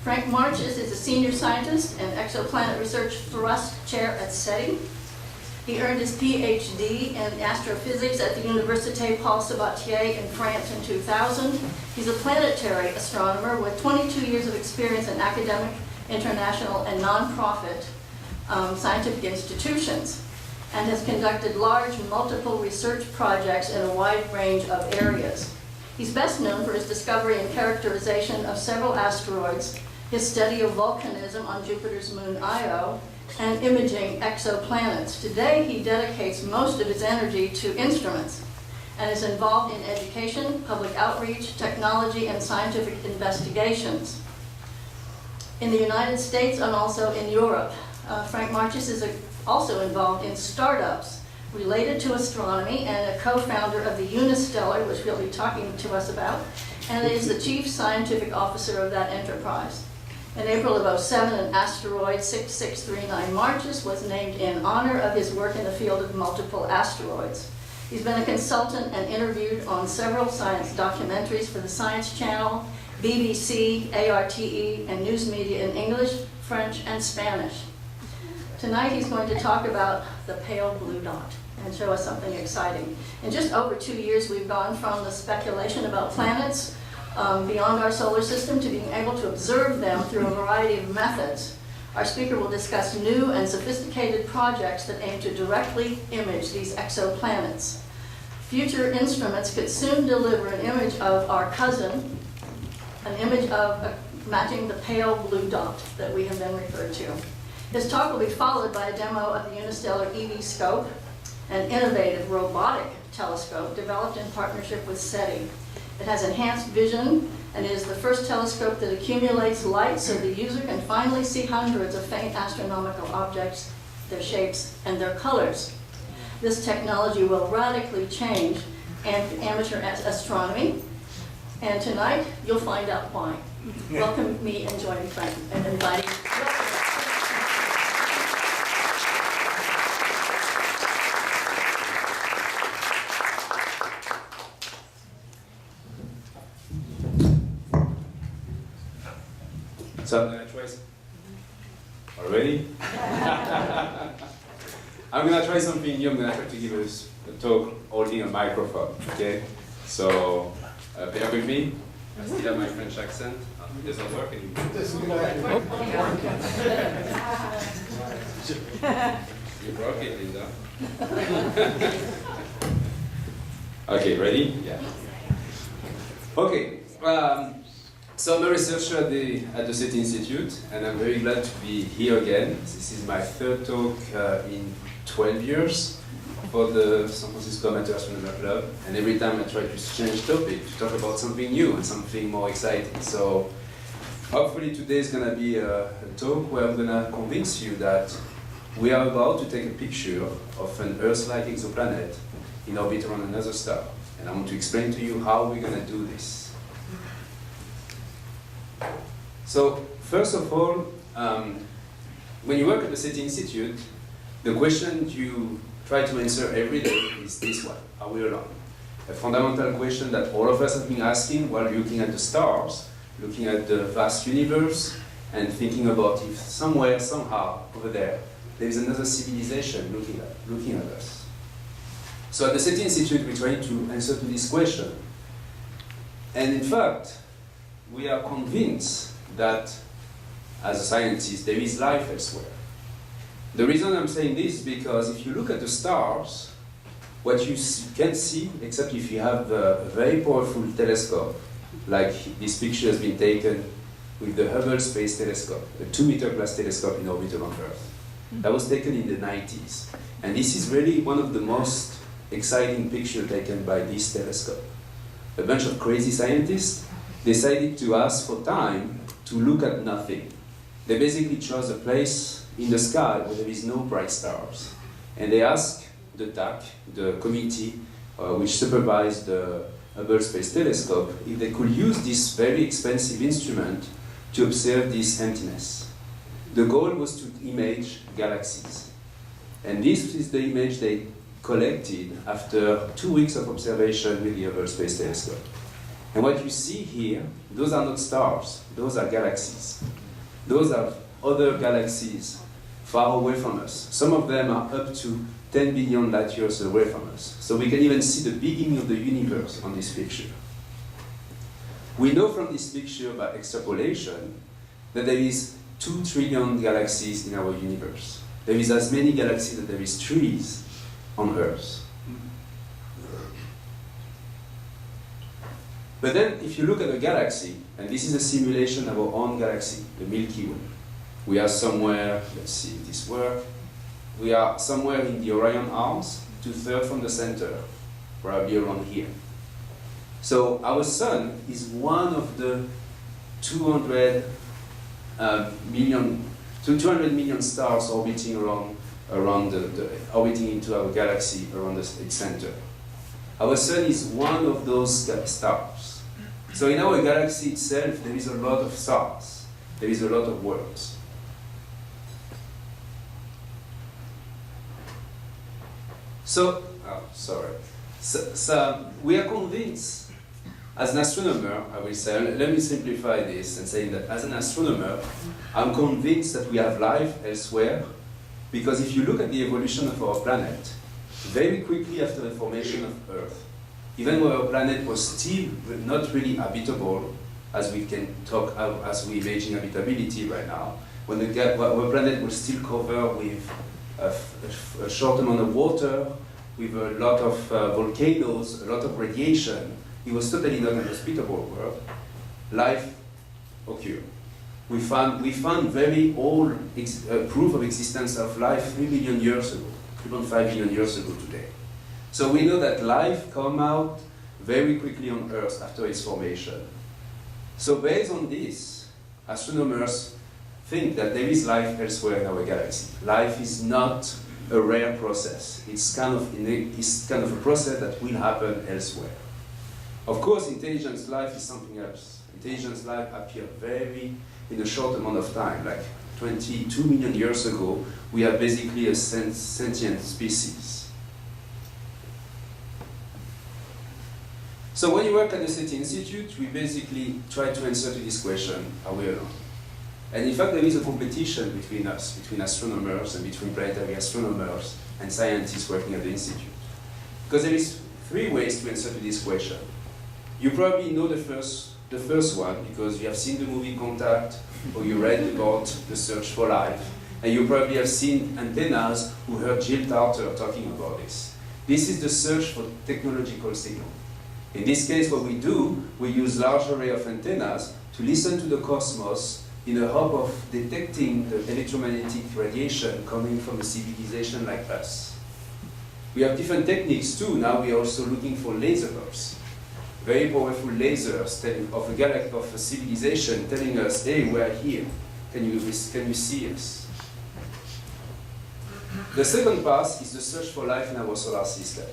Franck Marchis is a senior scientist and exoplanet research thrust chair at SETI. He earned his Ph.D. in astrophysics at the Université Paul Sabatier in France in 2000. He's a planetary astronomer with 22 years of experience in academic, international, and nonprofit scientific institutions, and has conducted large multiple research projects in a wide range of areas. He's best known for his discovery and characterization of several asteroids, his study of volcanism on Jupiter's moon Io, and imaging exoplanets. Today, he dedicates most of his energy to instruments and is involved in education, public outreach, technology, and scientific investigations. In the United States and also in Europe, Franck Marchis is also involved in startups related to astronomy and a co-founder of the Unistellar, which he'll be talking to us about, and is the chief scientific officer of that enterprise. In April of 2007, an asteroid 6639 Marchis was named in honor of his work in the field of multiple asteroids. He's been a consultant and interviewed on several science documentaries for the Science Channel, BBC, ARTE, and news media in English, French, and Spanish. Tonight he's going to talk about the pale blue dot and show us something exciting. In just over 2 years, we've gone from the speculation about planets beyond our solar system to being able to observe them through a variety of methods. Our speaker will discuss new and sophisticated projects that aim to directly image these exoplanets. Future instruments could soon deliver an image of our cousin, an image of matching the pale blue dot that we have been referred to. His talk will be followed by a demo of the Unistellar eVscope, an innovative robotic telescope developed in partnership with SETI. It has enhanced vision and is the first telescope that accumulates light so the user can finally see hundreds of faint astronomical objects, their shapes, and their colors. This technology will radically change amateur astronomy, and tonight you'll find out why. Welcome me and join Frank and inviting. So I'm going to try already? I'm going to try something new. I'm going to try to give us a talk holding a microphone, okay? So bear with me. I still have my French accent. It doesn't work anymore. You broke it, Linda. Okay, ready? Yeah. Okay. So I'm a researcher at the SETI Institute, and I'm very glad to be here again. This is my third talk in 12 years for the San Francisco Amateur Astronomer Club, and every time I try to change topic to talk about something new and something more exciting. So hopefully today is going to be a talk where I'm going to convince you that we are about to take a picture of an Earth-like exoplanet in orbit around another star, and I want to explain to you how we're going to do this. So, first of all, when you work at the SETI Institute, the question you try to answer every day is this one: are we alone? A fundamental question that all of us have been asking while looking at the stars, looking at the vast universe, and thinking about if somewhere, somehow, over there is another civilization looking at us. So at the SETI Institute, we try to answer to this question. And in fact, we are convinced that, as a scientist, there is life elsewhere. The reason I'm saying this is because if you look at the stars, what you can't see, except if you have a very powerful telescope, like this picture has been taken with the Hubble Space Telescope, a 2-meter plus telescope in orbit around Earth. That was taken in the 90s. And this is really one of the most exciting pictures taken by this telescope. A bunch of crazy scientists decided to ask for time to look at nothing. They basically chose a place in the sky where there is no bright stars. And they asked the TAC, the committee which supervised the Hubble Space Telescope, if they could use this very expensive instrument to observe this emptiness. The goal was to image galaxies. And this is the image they collected after 2 weeks of observation with the Hubble Space Telescope. And what you see here, those are not stars, those are galaxies. Those are other galaxies far away from us. Some of them are up to 10 billion light years away from us. So we can even see the beginning of the universe on this picture. We know from this picture by extrapolation that there is 2 trillion galaxies in our universe. There is as many galaxies as there is trees on Earth. But then if you look at a galaxy, and this is a simulation of our own galaxy, the Milky Way. We are somewhere, let's see if this works. We are somewhere in the Orion Arms, 2/3 from the center, probably around here. So our sun is one of the 200 million stars orbiting orbiting into our galaxy around its center. Our sun is one of those stars. So in our galaxy itself, there is a lot of stars. There is a lot of worlds. So we are convinced, as an astronomer, I will say, let me simplify this and say that as an astronomer, I'm convinced that we have life elsewhere, because if you look at the evolution of our planet, very quickly after the formation of Earth, even when our planet was still not really habitable, as we can talk, as we imagine habitability right now, when our planet was still covered with a short amount of water, with a lot of volcanoes, a lot of radiation, it was totally not an hospitable world. Life occurred. We found very old proof of existence of life 3 billion years ago, 3.5 billion years ago today. So we know that life came out very quickly on Earth after its formation. So based on this, astronomers think that there is life elsewhere in our galaxy. Life is not a rare process. It's kind of a process that will happen elsewhere. Of course, intelligent life is something else. Intelligent life appeared in a short amount of time, like 22 million years ago. We are basically a sentient species. So when you work at the SETI Institute, we basically try to answer to this question: are we alone? And in fact, there is a competition between us, between astronomers and between planetary astronomers and scientists working at the Institute. Because there is 3 ways to answer to this question. You probably know the first one because you have seen the movie Contact, or you read about the search for life, and you probably have seen antennas who heard Jill Tarter talking about this. This is the search for technological signal. In this case, what we do, we use large array of antennas to listen to the cosmos in the hope of detecting the electromagnetic radiation coming from a civilization like us. We have different techniques too. Now we are also looking for laser bulbs. Very powerful lasers of a civilization telling us, hey, we are here. Can you see us? The second path is the search for life in our solar system.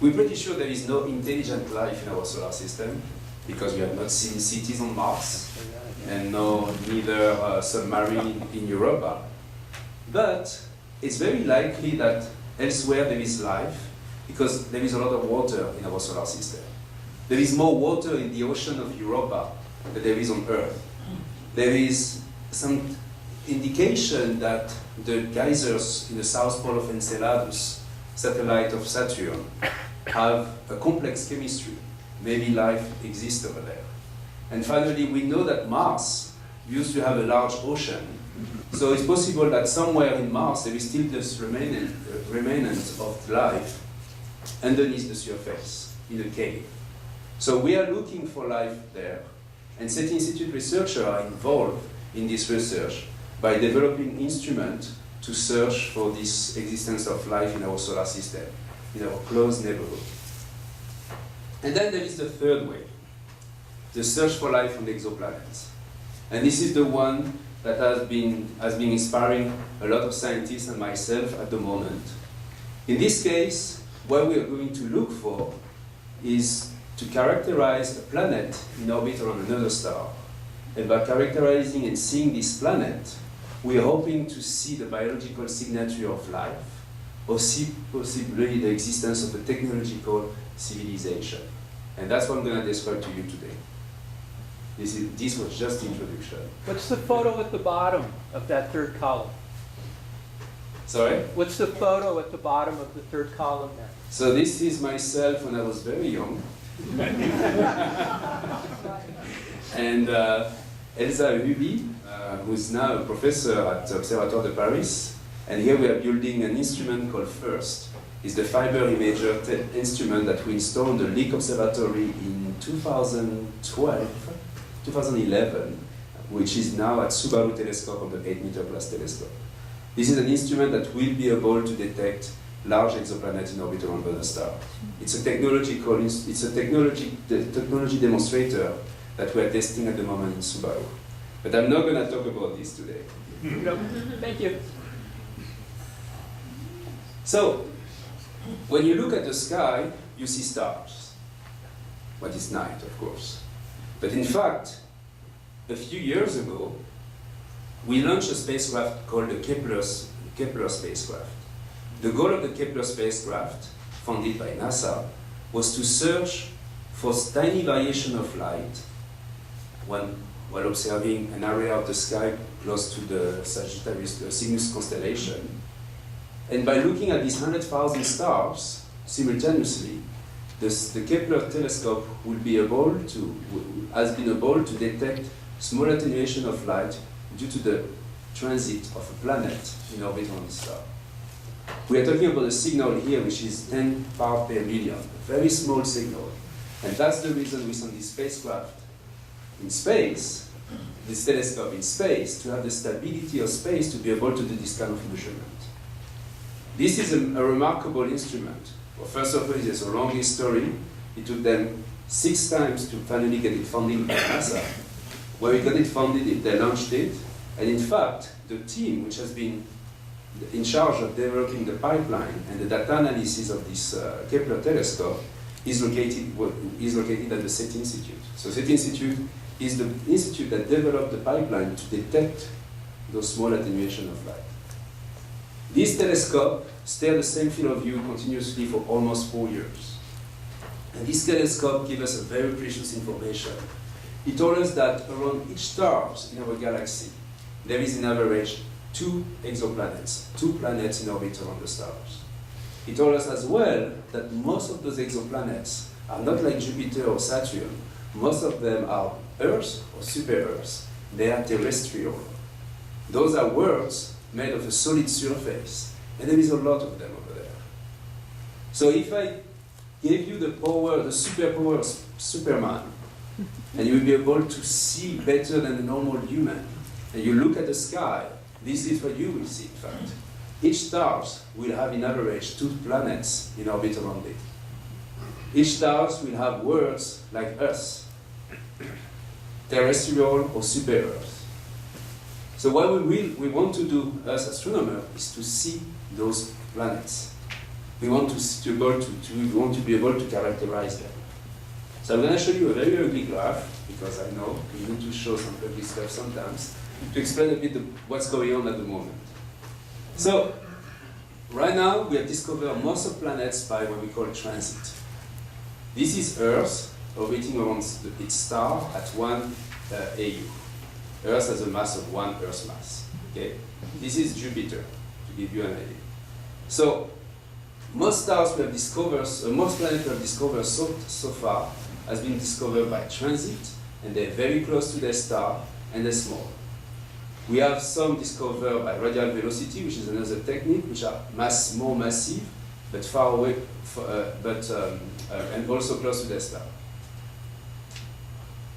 We're pretty sure there is no intelligent life in our solar system because we have not seen cities on Mars and neither submarine in Europa. But it's very likely that elsewhere there is life because there is a lot of water in our solar system. There is more water in the ocean of Europa than there is on Earth. There is some indication that the geysers in the south pole of Enceladus, satellite of Saturn, have a complex chemistry. Maybe life exists over there. And finally, we know that Mars used to have a large ocean. So it's possible that somewhere in Mars there is still this remnant of life underneath the surface, in a cave. So we are looking for life there. And SETI Institute researchers are involved in this research by developing instruments to search for this existence of life in our solar system, in our close neighborhood. And then there is the third way, the search for life on exoplanets. And this is the one that has been inspiring a lot of scientists and myself at the moment. In this case, what we are going to look for is to characterize a planet in orbit around another star. And by characterizing and seeing this planet, we are hoping to see the biological signature of life, or see possibly the existence of a technological civilization. And that's what I'm going to describe to you today. This was just the introduction. What's the photo at the bottom of that third column? Sorry? What's the photo at the bottom of the third column there? So this is myself when I was very young. And Elsa Hubi, who is now a professor at Observatoire de Paris. And here we are building an instrument called FIRST. It's the fiber imager instrument that we installed on the Lick Observatory in 2011, which is now at Subaru telescope on the 8-meter plus telescope. This is an instrument that will be able to detect large exoplanets in orbit around other stars. It's a technology demonstrator that we're testing at the moment in Subaru. But I'm not going to talk about this today. No, thank you. So, when you look at the sky, you see stars. But it's night, of course. But in fact, a few years ago, we launched a spacecraft called the Kepler spacecraft. The goal of the Kepler spacecraft, funded by NASA, was to search for tiny variation of light while observing an area of the sky close to the Sagittarius, the Cygnus constellation. And by looking at these 100,000 stars simultaneously, the Kepler telescope has been able to detect small attenuation of light due to the transit of a planet in orbit on the star. We are talking about a signal here which is 10 parts per million, a very small signal. And that's the reason we send this spacecraft in space, this telescope in space, to have the stability of space to be able to do this kind of measurement. This is a remarkable instrument. Well, first of all, there's a long history. It took them 6 times to finally get it funded by NASA. When we got it funded, they launched it. And in fact, the team which has been in charge of developing the pipeline and the data analysis of this Kepler telescope is located at the SETI Institute. So SETI Institute is the institute that developed the pipeline to detect those small attenuation of light. This telescope stayed at the same field of view continuously for almost 4 years. And this telescope gives us a very precious information. It told us that around each star in our galaxy, there is in average 2 exoplanets, 2 planets in orbit around the stars. It told us as well that most of those exoplanets are not like Jupiter or Saturn. Most of them are Earth or super-Earth. They are terrestrial. Those are worlds made of a solid surface, and there is a lot of them over there. So if I gave you the power, the superpower of Superman, and you will be able to see better than a normal human, and you look at the sky, this is what you will see, in fact. Each star will have, in average, 2 planets in orbit around it. Each star will have worlds like us, terrestrial or super-Earth. So what we want to do as astronomers is to see those planets. We want to be able to characterize them. So I'm going to show you a very ugly graph, because I know we need to show some ugly stuff sometimes, to explain a bit what's going on at the moment. So right now we have discovered most of planets by what we call transit. This is Earth orbiting around its star at 1 AU. Earth has a mass of 1 Earth mass. Okay? This is Jupiter, to give you an idea. So most stars we have discovered, most planets we have discovered so far has been discovered by transit, and they're very close to their star, and they're small. We have some discovered by radial velocity, which is another technique, which are more massive, but far away, and also close to their star.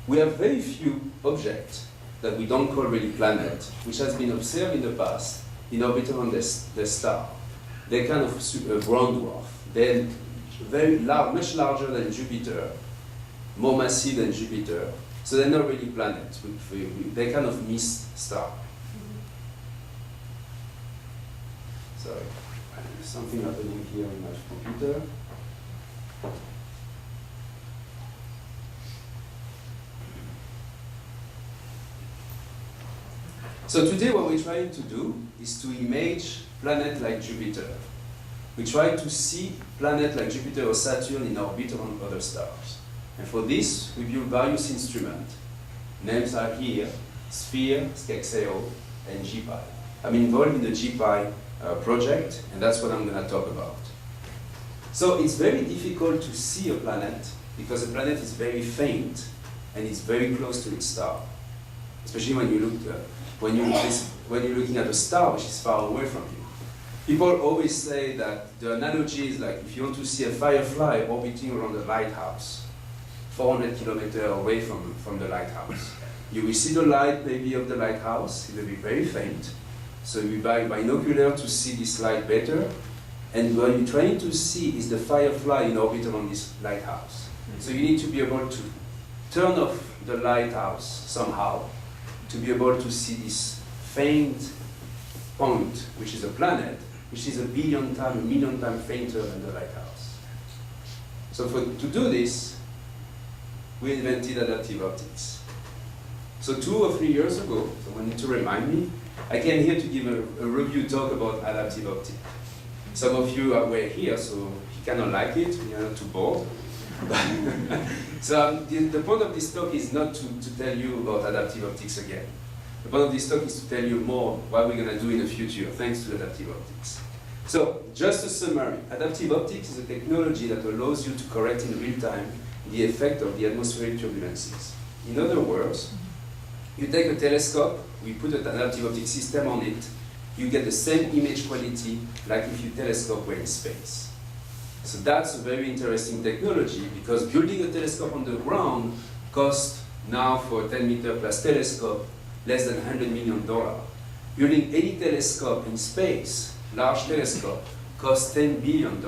We have very few objects that we don't call really planet, which has been observed in the past in orbit around the star. They're kind of brown dwarf. They're very large, much larger than Jupiter, more massive than Jupiter. So they're not really planets. They're kind of mist star. Sorry, there's something happening here in my computer. So today what we're trying to do is to image planet like Jupiter. We try to see planet like Jupiter or Saturn in orbit around other stars. And for this, we built various instruments. Names are here: SPHERE, SCAXEO, and GPI. I'm involved in the GPI project, and that's what I'm going to talk about. So it's very difficult to see a planet because a planet is very faint and it's very close to its star. Especially when you're looking at a star which is far away from you. People always say that the analogy is like if you want to see a firefly orbiting around a lighthouse, 400 kilometers away from the lighthouse. You will see the light maybe of the lighthouse, it will be very faint. So you buy binocular to see this light better. And what you're trying to see is the firefly in orbit around this lighthouse. So you need to be able to turn off the lighthouse somehow to be able to see this faint point, which is a planet, which is a million times fainter than the lighthouse. So to do this, we invented adaptive optics. So 2 or 3 years ago, someone need to remind me, I came here to give a review talk about adaptive optics. Some of you were here, so you cannot like it, you're not too bored. So the point of this talk is not to tell you about adaptive optics again. The point of this talk is to tell you more what we're going to do in the future thanks to adaptive optics. So just a summary, adaptive optics is a technology that allows you to correct in real time the effect of the atmospheric turbulences. In other words, you take a telescope, we put an adaptive optics system on it, you get the same image quality like if your telescope were in space. So that's a very interesting technology because building a telescope on the ground costs now for a 10-meter plus telescope less than $100 million. Building any telescope in space, large telescope, costs $10 billion,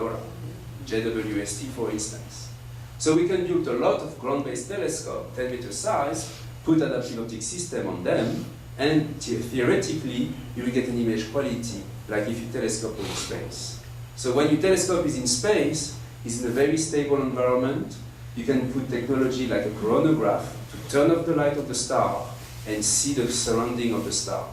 JWST for instance. So we can build a lot of ground-based telescope, 10-meter size, put adaptive optics system on them, and theoretically, you will get an image quality like if your telescope was in space. So when your telescope is in space, it's in a very stable environment. You can put technology like a coronagraph to turn off the light of the star and see the surrounding of the star.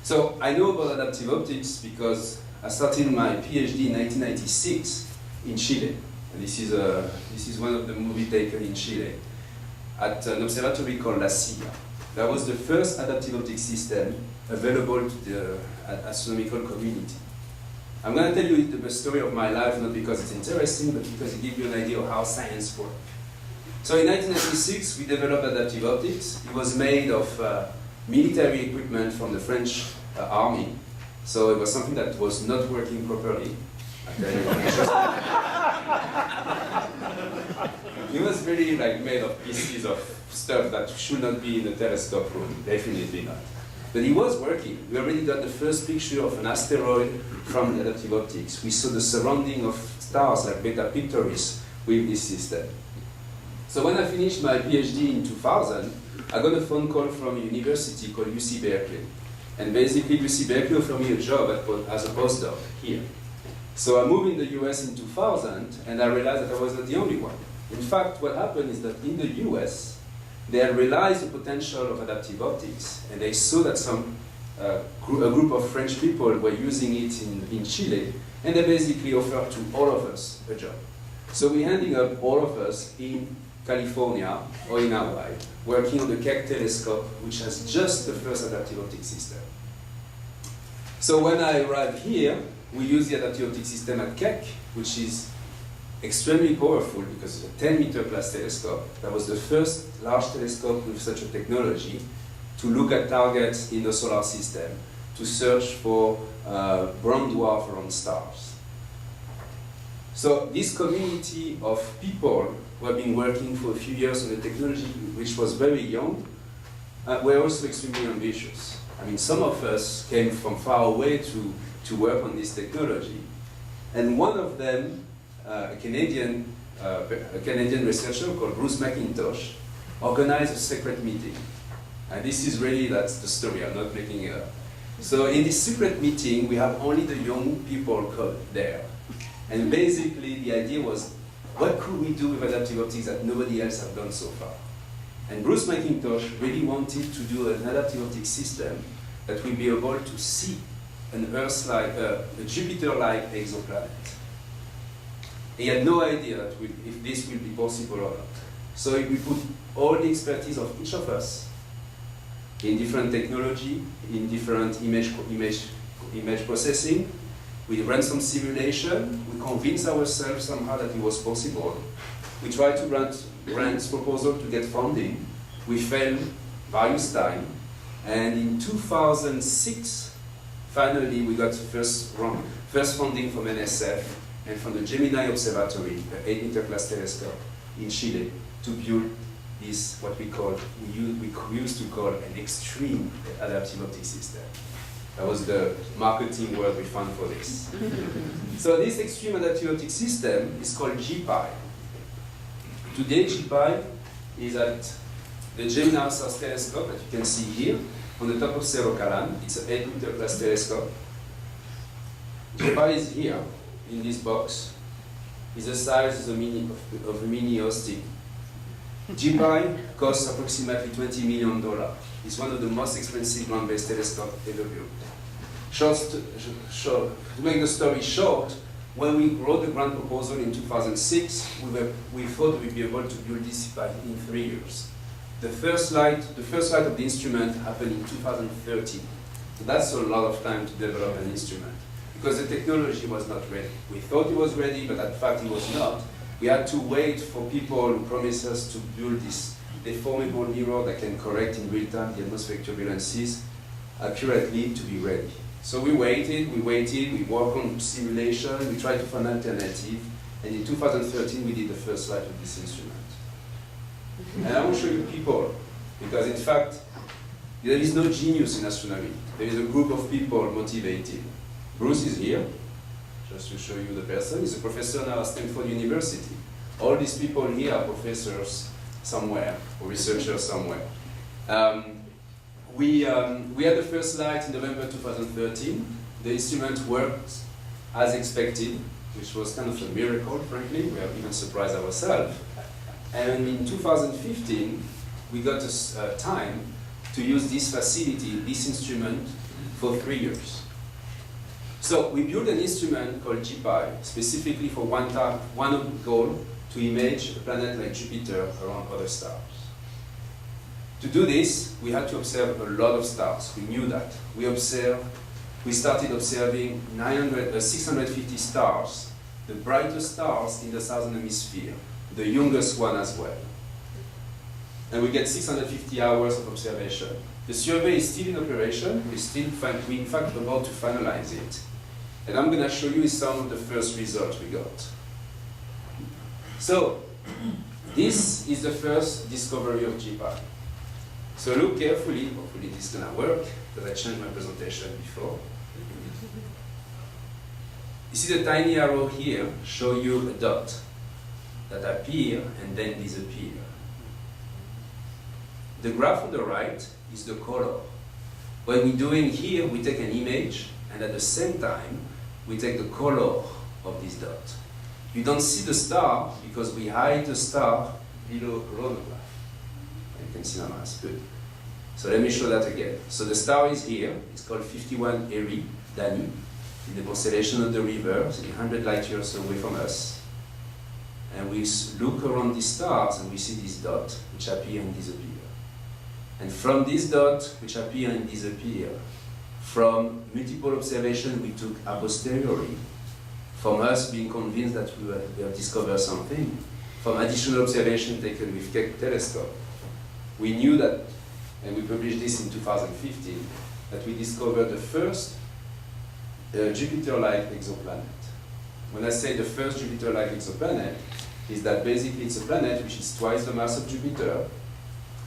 So I know about adaptive optics because I started my Ph.D. in 1996 in Chile. And this is one of the movies taken in Chile at an observatory called La Silla. That was the first adaptive optics system available to the astronomical community. I'm going to tell you the story of my life, not because it's interesting, but because it gives you an idea of how science works. So in 1996, we developed adaptive optics. It was made of military equipment from the French army. So it was something that was not working properly. It was really like made of pieces of stuff that should not be in a telescope room, definitely not. But it was working. We already got the first picture of an asteroid from the adaptive optics. We saw the surrounding of stars like Beta Pictoris with this system. So when I finished my PhD in 2000, I got a phone call from a university called UC Berkeley. And basically UC Berkeley offered me a job as a postdoc here. So I moved in the US in 2000, and I realized that I was not the only one. In fact, what happened is that in the US, they had realized the potential of adaptive optics, and they saw that a group of French people were using it in Chile, and they basically offered to all of us a job. So we ended up, all of us, in California or in Hawaii, working on the Keck telescope, which has just the first adaptive optics system. So when I arrived here, we used the adaptive optics system at Keck, which is extremely powerful because it's a 10-meter plus telescope. That was the first large telescope with such a technology to look at targets in the solar system, to search for brown dwarf around stars. So this community of people who have been working for a few years on the technology, which was very young, were also extremely ambitious. I mean, some of us came from far away to work on this technology. And one of them, a Canadian researcher called Bruce McIntosh, organized a secret meeting. And this is really, that's the story, I'm not making it up. So in this secret meeting, we have only the young people there. And basically, the idea was, what could we do with adaptive optics that nobody else has done so far? And Bruce McIntosh really wanted to do an adaptive optics system that will be able to see an Earth-like, a Jupiter-like exoplanet. He had no idea that if this will be possible or not. So we put all the expertise of each of us in different technology, in different image processing. We ran some simulation. We convinced ourselves somehow that it was possible. We tried to grant proposal to get funding. We failed various times. And in 2006, finally, we got first funding from NSF and from the Gemini Observatory, the 8-meter class telescope in Chile, to build this, what we used to call an extreme adaptive optic system. That was the marketing word we found for this. So this extreme adaptive optic system is called GPI. Today, GPI is at the Gemini South Telescope that you can see here on the top of Cerro Calan. It's an 8-meter class telescope. GPI is here in this box. It's the size of a mini Austin. GPI costs approximately $20 million. It's one of the most expensive ground-based telescopes ever built. To make the story short, when we wrote the grant proposal in 2006, we thought we'd be able to build this in 3 years. The first flight of the instrument happened in 2013. So that's a lot of time to develop an instrument because the technology was not ready. We thought it was ready, but in fact it was not. We had to wait for people who promised us to build this deformable mirror that can correct in real time the atmospheric turbulences accurately to be ready. So we waited, we worked on simulation, we tried to find an alternative, and in 2013 we did the first flight of this instrument. And I will show you people, because in fact, there is no genius in astronomy. There is a group of people motivated. Bruce is here, just to show you the person. He's a professor now at Stanford University. All these people here are professors somewhere, or researchers somewhere. We had the first light in November 2013. The instrument worked as expected, which was kind of a miracle, frankly. We have even surprised ourselves. And in 2015, we got time to use this facility, this instrument, for 3 years. So we built an instrument called GPI, specifically for one goal, to image a planet like Jupiter around other stars. To do this, we had to observe a lot of stars. We knew that. We started observing 650 stars, the brightest stars in the southern hemisphere, the youngest one as well. And we get 650 hours of observation. The survey is still in operation. We're in fact about to finalize it. And I'm going to show you some of the first results we got. So, this is the first discovery of GPI. So look carefully, hopefully this is going to work, because I changed my presentation before. You see the tiny arrow here show you a dot that appear and then disappear. The graph on the right is the color. What we're doing here, we take an image, and at the same time, we take the color of this dot. You don't see the star because we hide the star below coronagraph. You can see now, that's good. So let me show that again. So the star is here. It's called 51 Erie, Dani, in the constellation of the river, 100 light years away from us. And we look around these stars and we see this dot, which appear and disappear. And from this dot, which appear and disappear, from multiple observations we took a posteriori, from us being convinced that we have discovered something, from additional observation taken with Kepler telescope, we knew that, and we published this in 2015, that we discovered the first Jupiter-like exoplanet. When I say the first Jupiter-like exoplanet, is that basically it's a planet which is twice the mass of Jupiter,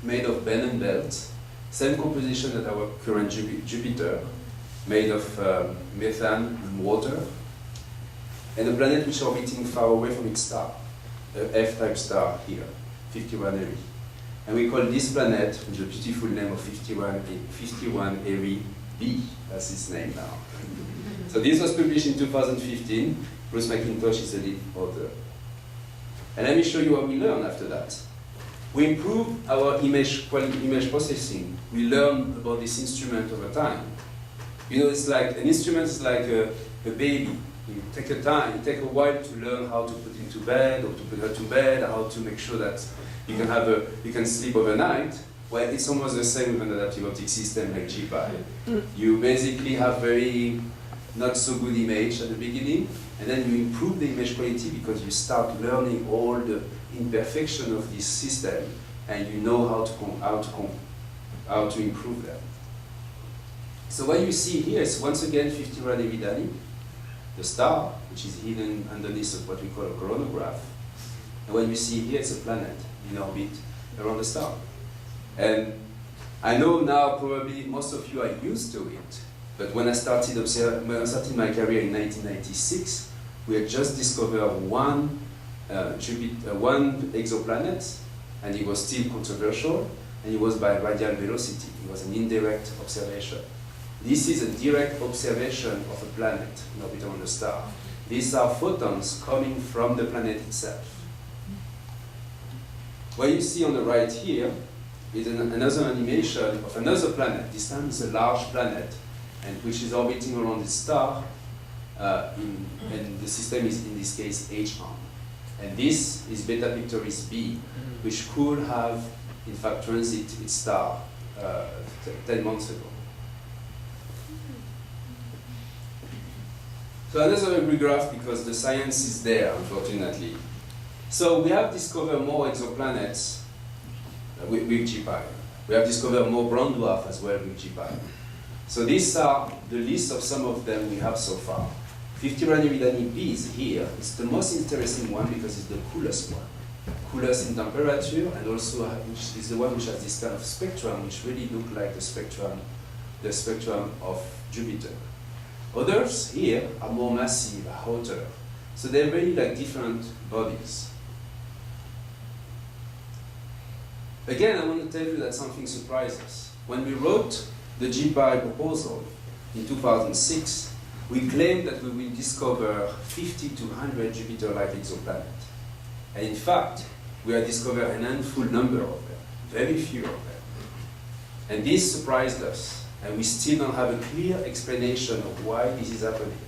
made of Bannon belts, same composition as our current Jupiter, made of methane and water, and a planet which is orbiting far away from its star, the F-type star here, 51 Erie. And we call this planet, with the beautiful name of 51 Erie B, that's its name now. So this was published in 2015. Bruce McIntosh is the lead author. And let me show you what we learned after that. We improved our image processing. We learned about this instrument over time. You know, it's like an instrument is like a baby. You take a time, it takes a while to learn how to put him to bed or to put her to bed, how to make sure that you can sleep overnight. Well, it's almost the same with an adaptive optic system like GPI. You basically have very not so good image at the beginning, and then you improve the image quality because you start learning all the imperfection of this system, and you know how to improve them. So what you see here is once again 50 Rad Eridani, the star, which is hidden underneath of what we call a coronagraph. And what you see here is a planet in orbit around the star. And I know now probably most of you are used to it, but when I started my career in 1996, we had just discovered one exoplanet, and it was still controversial, and it was by radial velocity. It was an indirect observation. This is a direct observation of a planet in orbit around the star. These are photons coming from the planet itself. What you see on the right here is another animation of another planet. This time it's a large planet, and which is orbiting around the star, and the system is in this case H-arm. And this is Beta Pictoris b, which could have in fact transit its star 10 months ago. So another ugly graph because the science is there, unfortunately. So we have discovered more exoplanets with GPI. We have discovered more brown dwarf as well with GPI. So these are the list of some of them we have so far. 50 Rad Eridani b is here. It's the most interesting one because it's the coolest one. Coolest in temperature, and also which is the one which has this kind of spectrum which really look like the spectrum of Jupiter. Others here are more massive, hotter. So they're really like different bodies. Again, I want to tell you that something surprised us. When we wrote the GPI proposal in 2006, we claimed that we will discover 50 to 100 Jupiter-like exoplanets. And in fact, we have discovered an handful number of them, very few of them. And this surprised us. And we still don't have a clear explanation of why this is happening.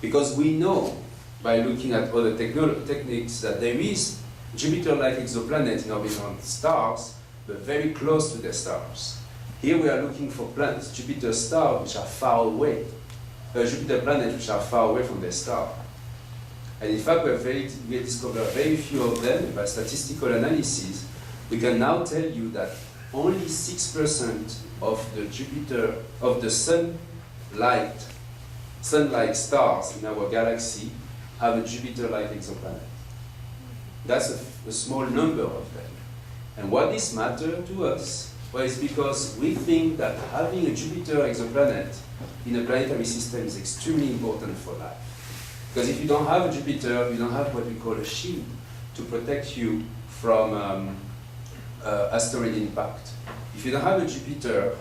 Because we know, by looking at other techniques, that there is Jupiter-like exoplanet in orbit around stars, but very close to their stars. Here we are looking for planets, Jupiter stars, which are far away, Jupiter planets which are far away from their star. And in fact, we have discovered very few of them, and by statistical analysis, we can now tell you that only 6% of the sun-like stars in our galaxy have a Jupiter-like exoplanet. That's a small number of them. And what this matters to us? Well, it's because we think that having a Jupiter exoplanet in a planetary system is extremely important for life. Because if you don't have a Jupiter, you don't have what we call a shield to protect you from asteroid impact. If you don't have a Jupiter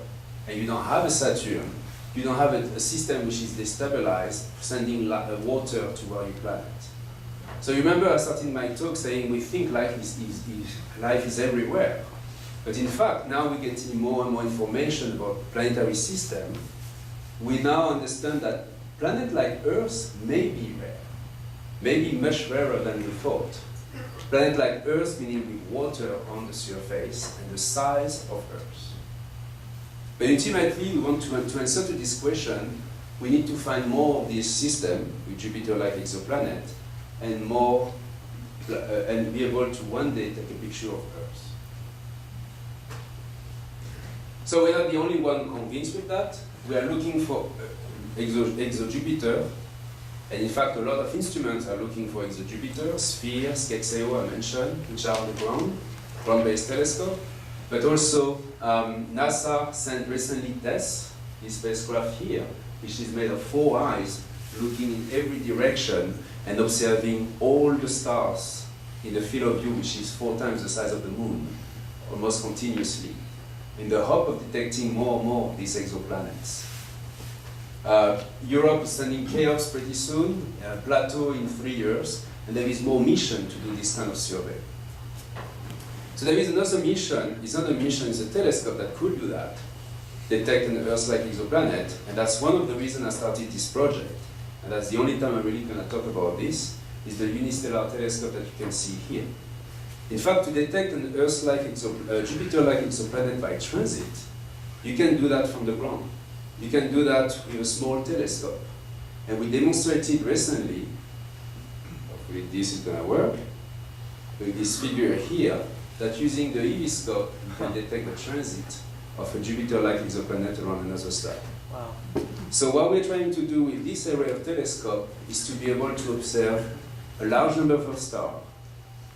and you don't have a Saturn, you don't have a system which is destabilized, sending water to our planet. So remember I started my talk saying we think life is everywhere. But in fact, now we're getting more and more information about planetary system. We now understand that planets like Earth may be rare, maybe much rarer than we thought. Planet like Earth, meaning with water on the surface and the size of Earth. But ultimately, we want to answer to this question, we need to find more of this system with Jupiter-like exoplanet and more, and be able to one day take a picture of Earth. So we're not the only one convinced with that. We are looking for exo-Jupiter. And in fact, a lot of instruments are looking for exo-Jupiter, SPHERE, SCEXEO I mentioned, which are on the ground-based telescope. But also, NASA sent recently TESS, this spacecraft here, which is made of 4 eyes, looking in every direction and observing all the stars in the field of view, which is 4 times the size of the moon, almost continuously, in the hope of detecting more and more of these exoplanets. Europe is sending Chaos pretty soon, Plateau in 3 years, and there is more mission to do this kind of survey. So there is another mission, it's not a mission, it's a telescope that could do that, detect an Earth-like exoplanet, and that's one of the reasons I started this project. and that's the only time I'm really going to talk about this, is the Unistellar telescope that you can see here. In fact, to detect an Earth-like Jupiter-like exoplanet by transit, you can do that from the ground. You can do that with a small telescope. And we demonstrated recently, hopefully this is going to work, with this figure here, that using the eVscope, you can detect the transit of a Jupiter-like exoplanet around another star. Wow. So what we're trying to do with this array of telescope is to be able to observe a large number of stars.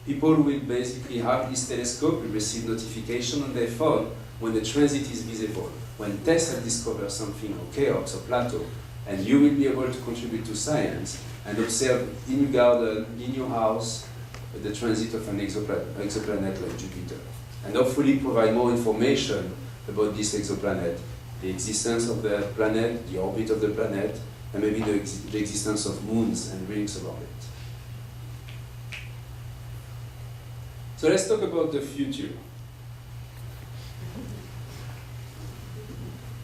People will basically have this telescope, will receive notification on their phone when the transit is visible, when tests have discovered something, okay, or exoplanet, and you will be able to contribute to science and observe in your garden, in your house, the transit of an exoplanet like Jupiter. And hopefully provide more information about this exoplanet, the existence of the planet, the orbit of the planet, and maybe the existence of moons and rings around it. So let's talk about the future.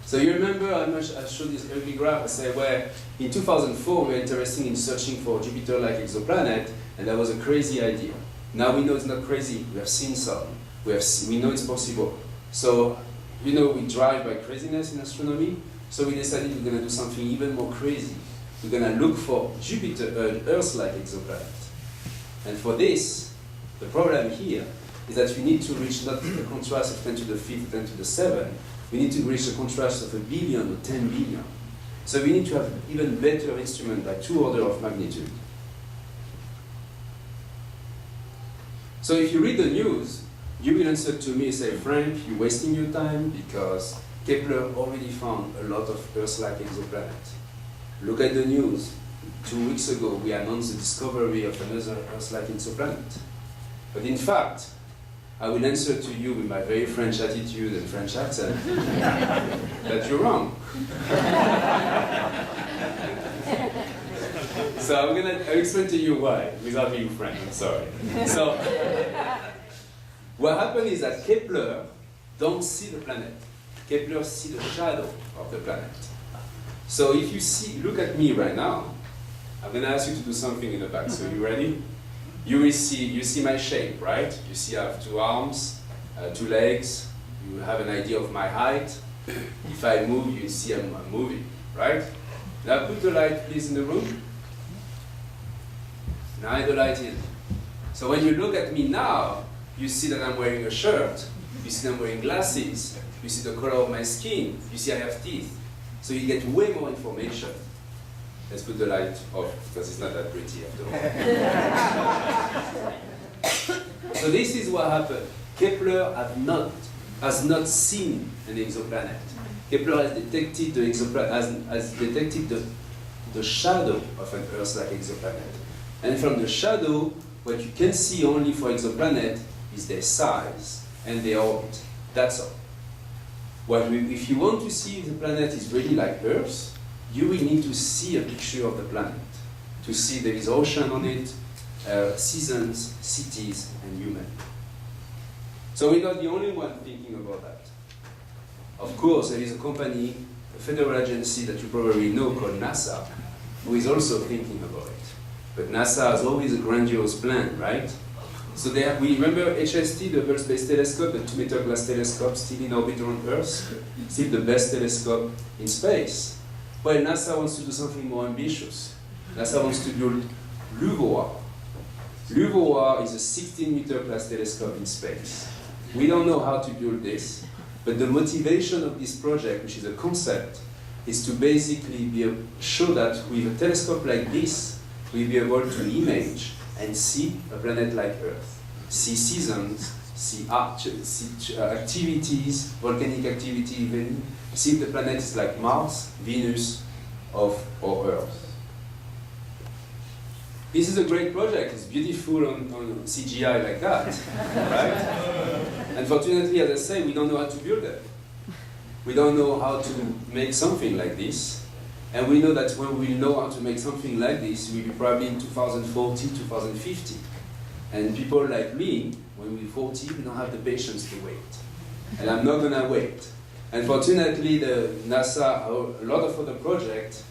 So you remember I showed this ugly graph. I said, well, in 2004 we were interested in searching for Jupiter-like exoplanet, and that was a crazy idea. Now we know it's not crazy. We have seen some. We know it's possible. So, you know, we drive by craziness in astronomy. So we decided we're going to do something even more crazy. We're going to look for Earth-like exoplanet. And for this, the problem here is that we need to reach not the contrast of 10 to the 5th, 10 to the 7th. We need to reach a contrast of 1 billion or 10 billion. So we need to have even better instrument by 2 orders of magnitude. So if you read the news, you will answer to me and say, Frank, you're wasting your time because Kepler already found a lot of Earth-like exoplanets. Look at the news. 2 weeks ago, we announced the discovery of another Earth-like exoplanet. But in fact, I will answer to you with my very French attitude and French accent that you're wrong. So I'll explain to you why, without being French, I'm sorry. So, what happened is that Kepler don't see the planet. Kepler see the shadow of the planet. So if you look at me right now, I'm going to ask you to do something in the back. So you ready? You see my shape, right? You see I have 2 arms, 2 legs. You have an idea of my height. If I move, you see I'm moving, right? Now put the light, please, in the room. Now the light in. So when you look at me now, you see that I'm wearing a shirt. You see that I'm wearing glasses. You see the color of my skin. You see I have teeth. So you get way more information. Let's put the light off, because it's not that pretty after all. So this is what happened. Kepler has not seen an exoplanet. Kepler has detected the exoplanet, has detected the shadow of an Earth-like exoplanet. And from the shadow, what you can see only for exoplanet is their size and their orbit. That's all. If you want to see if the planet is really like Earth, you will need to see a picture of the planet, to see there is ocean on it, seasons, cities, and human. So we're not the only one thinking about that. Of course, there is a company, a federal agency that you probably know called NASA, who is also thinking about it. But NASA has always a grandiose plan, right? So we remember HST, the Hubble Space Telescope, the 2-meter glass telescope still in orbit around Earth, still the best telescope in space. Well, NASA wants to do something more ambitious. NASA wants to build LUVOIR. LUVOIR is a 16-meter class telescope in space. We don't know how to build this, but the motivation of this project, which is a concept, is to basically show that with a telescope like this, we'll be able to image and see a planet like Earth, see seasons, see activities, volcanic activity even, see if the planet is like Mars, Venus, or Earth. This is a great project. It's beautiful on CGI like that, right? Unfortunately, as I say, we don't know how to build it. We don't know how to make something like this. And we know that when we know how to make something like this, we'll be probably in 2040, 2050. And people like me, when we're 40, we don't have the patience to wait. And I'm not going to wait. Unfortunately, the NASA, a lot of other projects,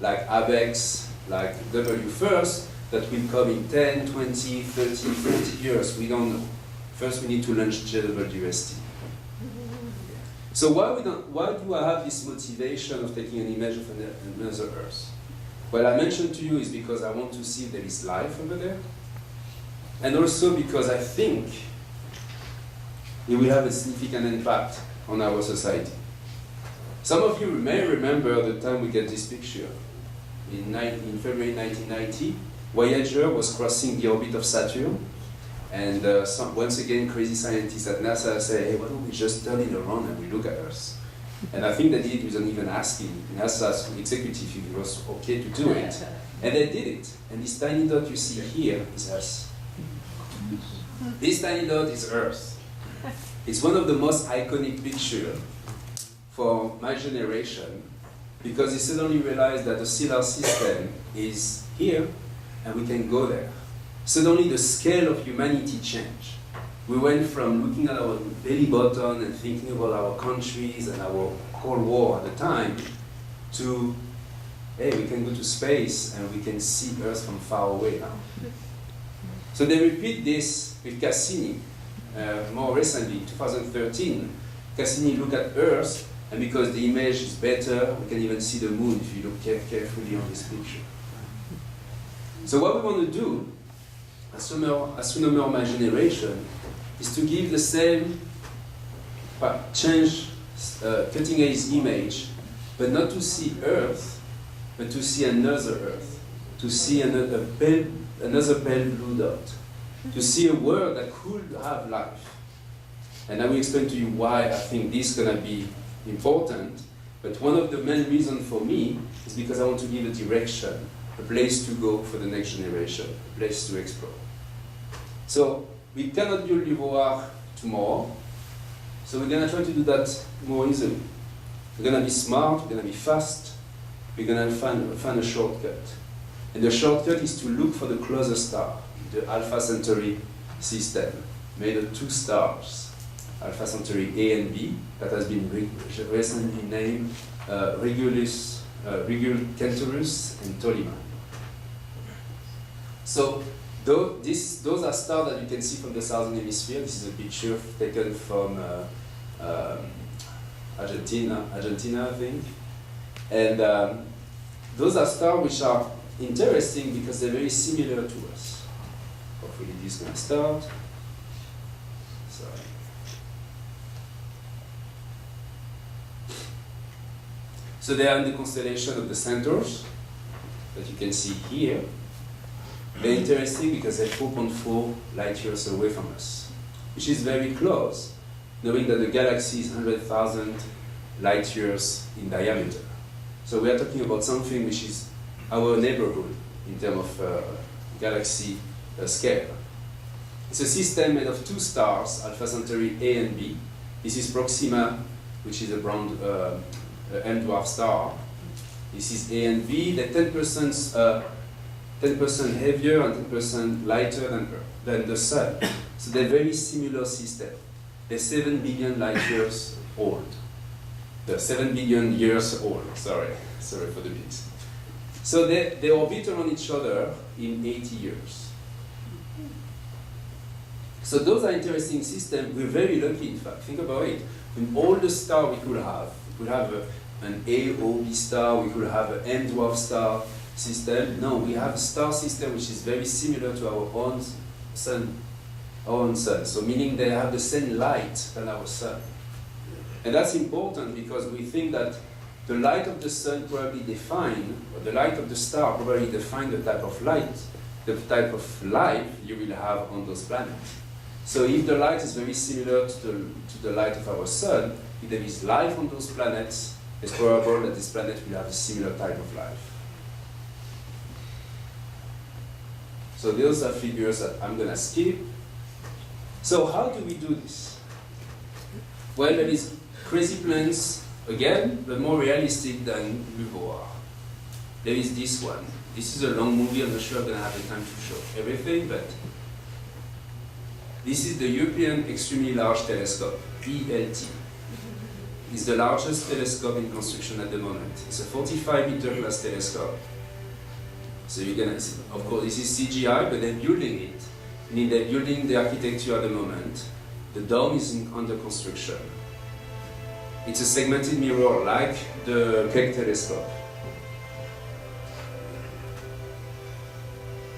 like ABEX, like W first, that will come in 10, 20, 30, 40 years. We don't know. First, we need to launch JWST. So why do I have this motivation of taking an image of another Earth? Well, I mentioned to you is because I want to see if there is life over there, and also because I think it will have a significant impact on our society. Some of you may remember the time we get this picture. In February 1990, Voyager was crossing the orbit of Saturn, and once again, crazy scientists at NASA say, hey, why don't we just turn it around and we look at Earth? And I think they did it without even asking NASA's executive if it was okay to do it. And they did it. And this tiny dot you see here is us. This tiny dot is Earth. It's one of the most iconic pictures for my generation, because you suddenly realize that the solar system is here and we can go there. Suddenly the scale of humanity changed. We went from looking at our belly button and thinking about our countries and our Cold War at the time to, hey, we can go to space and we can see Earth from far away now. So they repeat this with Cassini more recently, in 2013. Cassini looked at Earth, and because the image is better, we can even see the moon if you look carefully on this picture. So what we want to do, astronomer of my generation, is to give the same cutting-edge image, but not to see Earth, but to see another Earth, to see another pale blue dot, to see a world that could have life. And I will explain to you why I think this is going to be important, but one of the main reasons for me is because I want to give a direction, a place to go for the next generation, a place to explore. So we cannot build LUVOIR tomorrow, so we're going to try to do that more easily. We're going to be smart, we're going to be fast, we're going to find a shortcut. And the shortcut is to look for the closest star, the Alpha Centauri system, made of 2 stars, Alpha Centauri A and B, that has been recently named Regulus Centaurus and Tolima. So those are stars that you can see from the southern hemisphere. This is a picture taken from Argentina, I think. And those are stars which are interesting because they're very similar to us. Hopefully this is going to start. Sorry. So they are in the constellation of the Centaurs that you can see here. They're interesting because they're 4.4 light years away from us, which is very close, knowing that the galaxy is 100,000 light years in diameter. So we are talking about something which is our neighborhood in terms of galaxy scale. It's a system made of 2 stars, Alpha Centauri A and B. This is Proxima, which is a brown M-dwarf star. This is A and B. They're 10% heavier and 10% lighter than the Sun. So they're very similar systems. They're 7 billion light years old. They're 7 billion years old, sorry for the beats. So they orbit around each other in 80 years. So those are interesting systems. We're very lucky, in fact. Think about it. In all the stars we could have an A or B star, we could have an M-dwarf star system. No, we have a star system which is very similar to our own sun. So meaning they have the same light than our sun. And that's important because we think that the light of the sun probably define, or the light of the star probably define the type of light, the type of life you will have on those planets. So if the light is very similar to the light of our sun, if there is life on those planets, it's probable that this planet will have a similar type of life. So those are figures that I'm going to skip. So how do we do this? Well, there is crazy plans, again, but more realistic than LUVOIR. There is this one. This is a long movie. I'm not sure I'm going to have the time to show everything, but this is the European Extremely Large Telescope, ELT. is the largest telescope in construction at the moment. It's a 45-meter class telescope. So you're gonna, of course, this is CGI, but they're building it. Meaning they're building the architecture at the moment. The dome is under construction. It's a segmented mirror like the Keck telescope.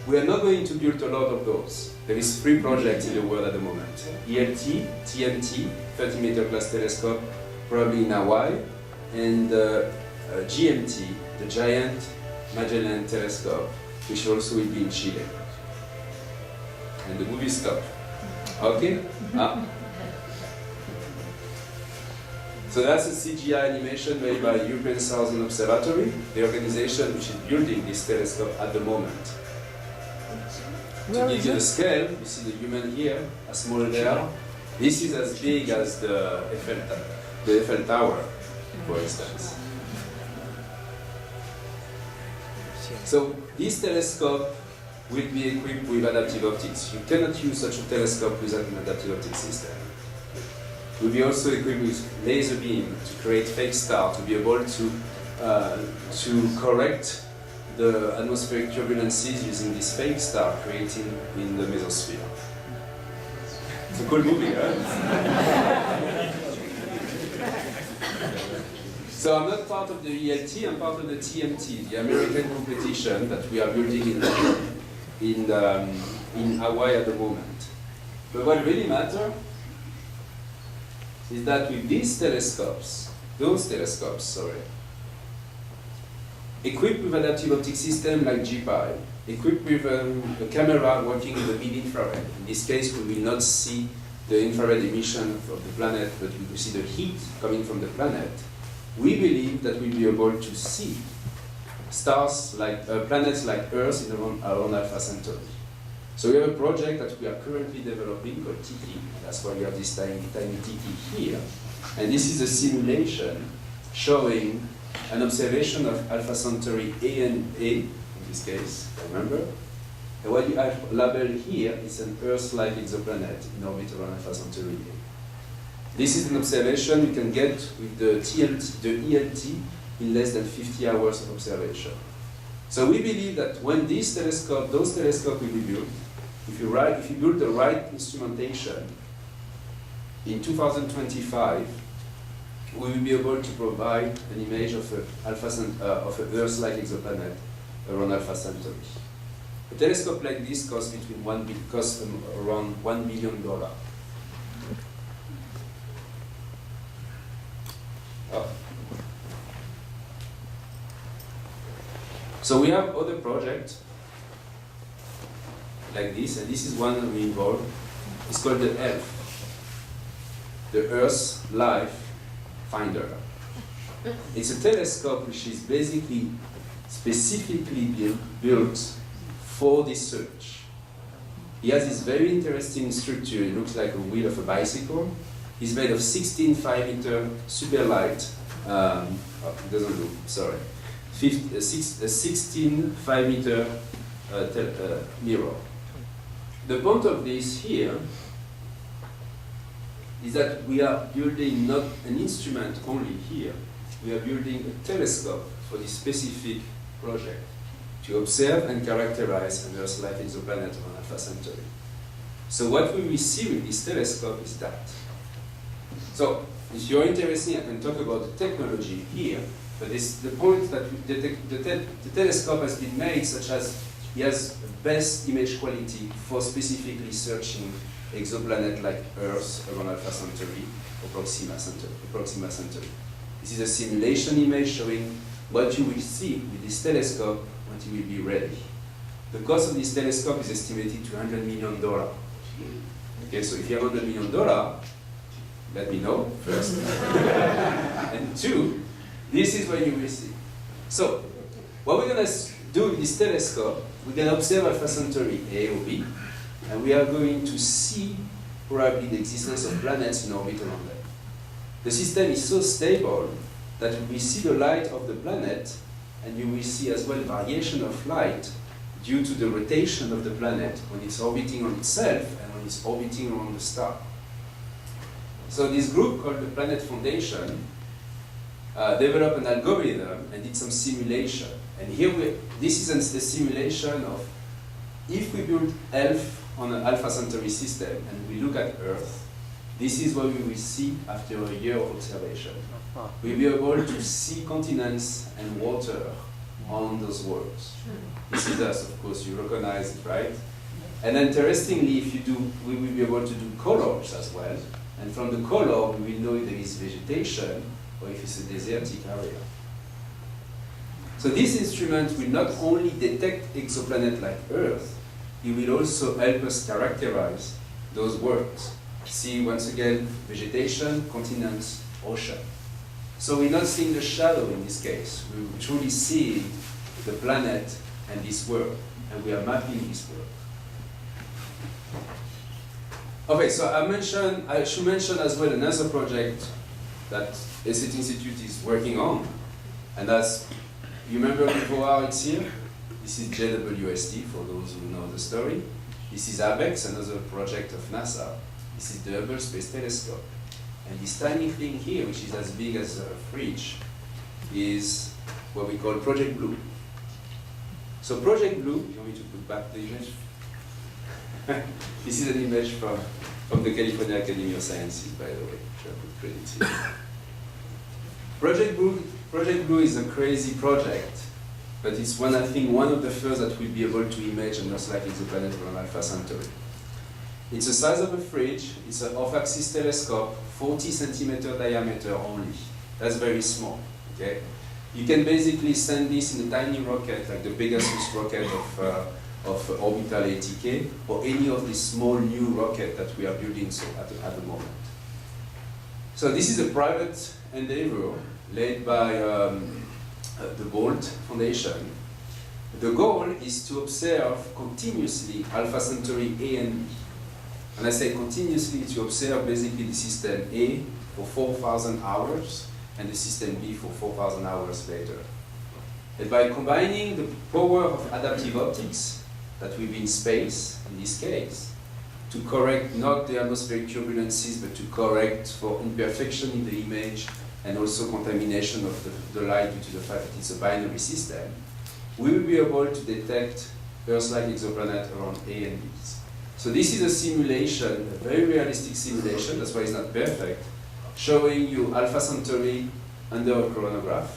We are not going to build a lot of those. There is 3 projects in the world at the moment. ELT, TMT, 30-meter class telescope, probably in Hawaii, and GMT, the Giant Magellan Telescope, which also will be in Chile. And the movie stopped. Okay? So that's a CGI animation made by European Southern Observatory, the organization which is building this telescope at the moment. To give you the scale, you see the human here, a small there. This is as big as the Eiffel Tower, for instance. So this telescope will be equipped with adaptive optics. You cannot use such a telescope without an adaptive optics system. It will be also equipped with laser beam to create fake star, to be able to correct the atmospheric turbulences using this fake star created in the mesosphere. It's a cool movie, huh? So I'm not part of the ELT, I'm part of the TMT, the American competition that we are building in Hawaii at the moment. But what really matters is that with these telescopes, equipped with adaptive optic system like GPI, equipped with a camera working in the mid-infrared. In this case, we will not see the infrared emission of the planet, but we will see the heat coming from the planet. We believe that we'll be able to see stars like planets like Earth in around Alpha Centauri. So we have a project that we are currently developing called TT. That's why we have this tiny TT here. And this is a simulation showing an observation of Alpha Centauri A and A, in this case, remember? And what you have labeled here is an Earth-like exoplanet in orbit around Alpha Centauri A. This is an observation you can get with the ELT in less than 50 hours of observation. So we believe that when those telescopes will be built, if you build the right instrumentation, in 2025, we will be able to provide an image of an Earth-like exoplanet around Alpha Centauri. A telescope like this costs around $1 billion. Oh. So we have other projects like this, and this is one that we involve. It's called the ELF, the Earth Life Finder. It's a telescope which is basically specifically built for this search. It has this very interesting structure. It looks like a wheel of a bicycle. It's made of 16 5-meter super light. It doesn't look, sorry. 16 5-meter mirror. The point of this here is that we are building not an instrument only here, we are building a telescope for this specific project to observe and characterize an Earth-like exoplanet on Alpha Centauri. So what we will see with this telescope is that. So if you're interested, I can talk about the technology here, but the point that the telescope has been made such as it has best image quality for specifically searching exoplanet like Earth around Alpha Centauri or Proxima Centauri. This is a simulation image showing what you will see with this telescope when it will be ready. The cost of this telescope is estimated to $100 million. Okay, so if you have $100 million, let me know first. And two, this is what you will see. So, what we're going to do with this telescope, we're going to observe Alpha Centauri A or B, and we are going to see probably the existence of planets in orbit around them. The system is so stable that we see the light of the planet, and you will see as well variation of light due to the rotation of the planet when it's orbiting on itself and when it's orbiting around the star. So this group called the Planet Foundation developed an algorithm and did some simulation. And here this is a simulation of if we build ELF on an Alpha Centauri system and we look at Earth, this is what we will see after a year of observation. We'll be able to see continents and water on those worlds. This is us, of course, you recognize it, right? And interestingly, if you do, we will be able to do colors as well. And from the color, we will know if there is vegetation or if it's a desertic area. So this instrument will not only detect exoplanets like Earth, it will also help us characterize those worlds. See, once again, vegetation, continents, ocean. So we're not seeing the shadow in this case. We're truly seeing the planet and this world, and we are mapping this world. Okay, so I should mention as well another project that SETI Institute is working on, and that's, you remember before it's here? This is JWST, for those who know the story. This is ABEX, another project of NASA. This is the Hubble Space Telescope. And this tiny thing here, which is as big as a fridge, is what we call Project Blue. So Project Blue, you want me to put back the image? This is an image from the California Academy of Sciences, by the way, which I put credit here. Project Blue is a crazy project, but it's one of the first that will be able to image an Earth-like exoplanet from Alpha Centauri. It's the size of a fridge, it's an off-axis telescope, 40 centimeter diameter only. That's very small, okay? You can basically send this in a tiny rocket, like the Pegasus rocket of orbital ATK, or any of the small new rocket that we are building at the moment. So this is a private endeavor led by the BOLT Foundation. The goal is to observe continuously Alpha Centauri A and B. And I say continuously to observe basically the system A for 4,000 hours and the system B for 4,000 hours later. And by combining the power of adaptive optics that will be in space, in this case, to correct not the atmospheric turbulences, but to correct for imperfection in the image and also contamination of the light due to the fact that it's a binary system, we will be able to detect Earth-like exoplanets around A and B's. So this is a simulation, a very realistic simulation, that's why it's not perfect, showing you Alpha Centauri under a coronagraph.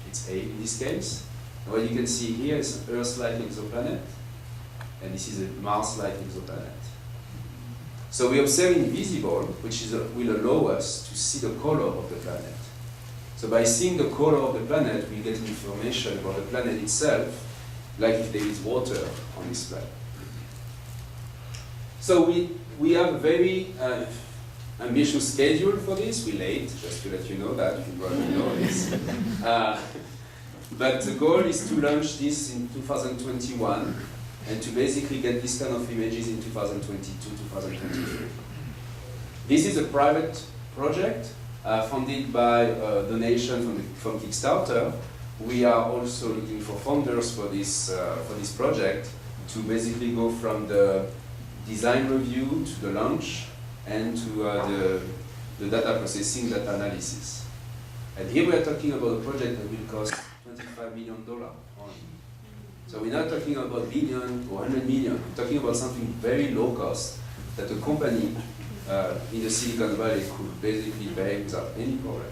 It's A in this case. And what you can see here is an Earth-like exoplanet, and this is a Mars-like exoplanet. So we observe invisible, which will allow us to see the color of the planet. So by seeing the color of the planet, we get information about the planet itself, like if there is water on this planet. So we have a very ambitious schedule for this. We're late, just to let you know that, you probably know this. But the goal is to launch this in 2021 and to basically get this kind of images in 2022, 2023. This is a private project funded by a donation from Kickstarter. We are also looking for funders for this project to basically go from the design review to the launch and to the data processing, data analysis. And here we are talking about a project that will cost $25 million only. So we're not talking about billion or 100 million. We're talking about something very low cost that a company in the Silicon Valley could basically pay without any problem.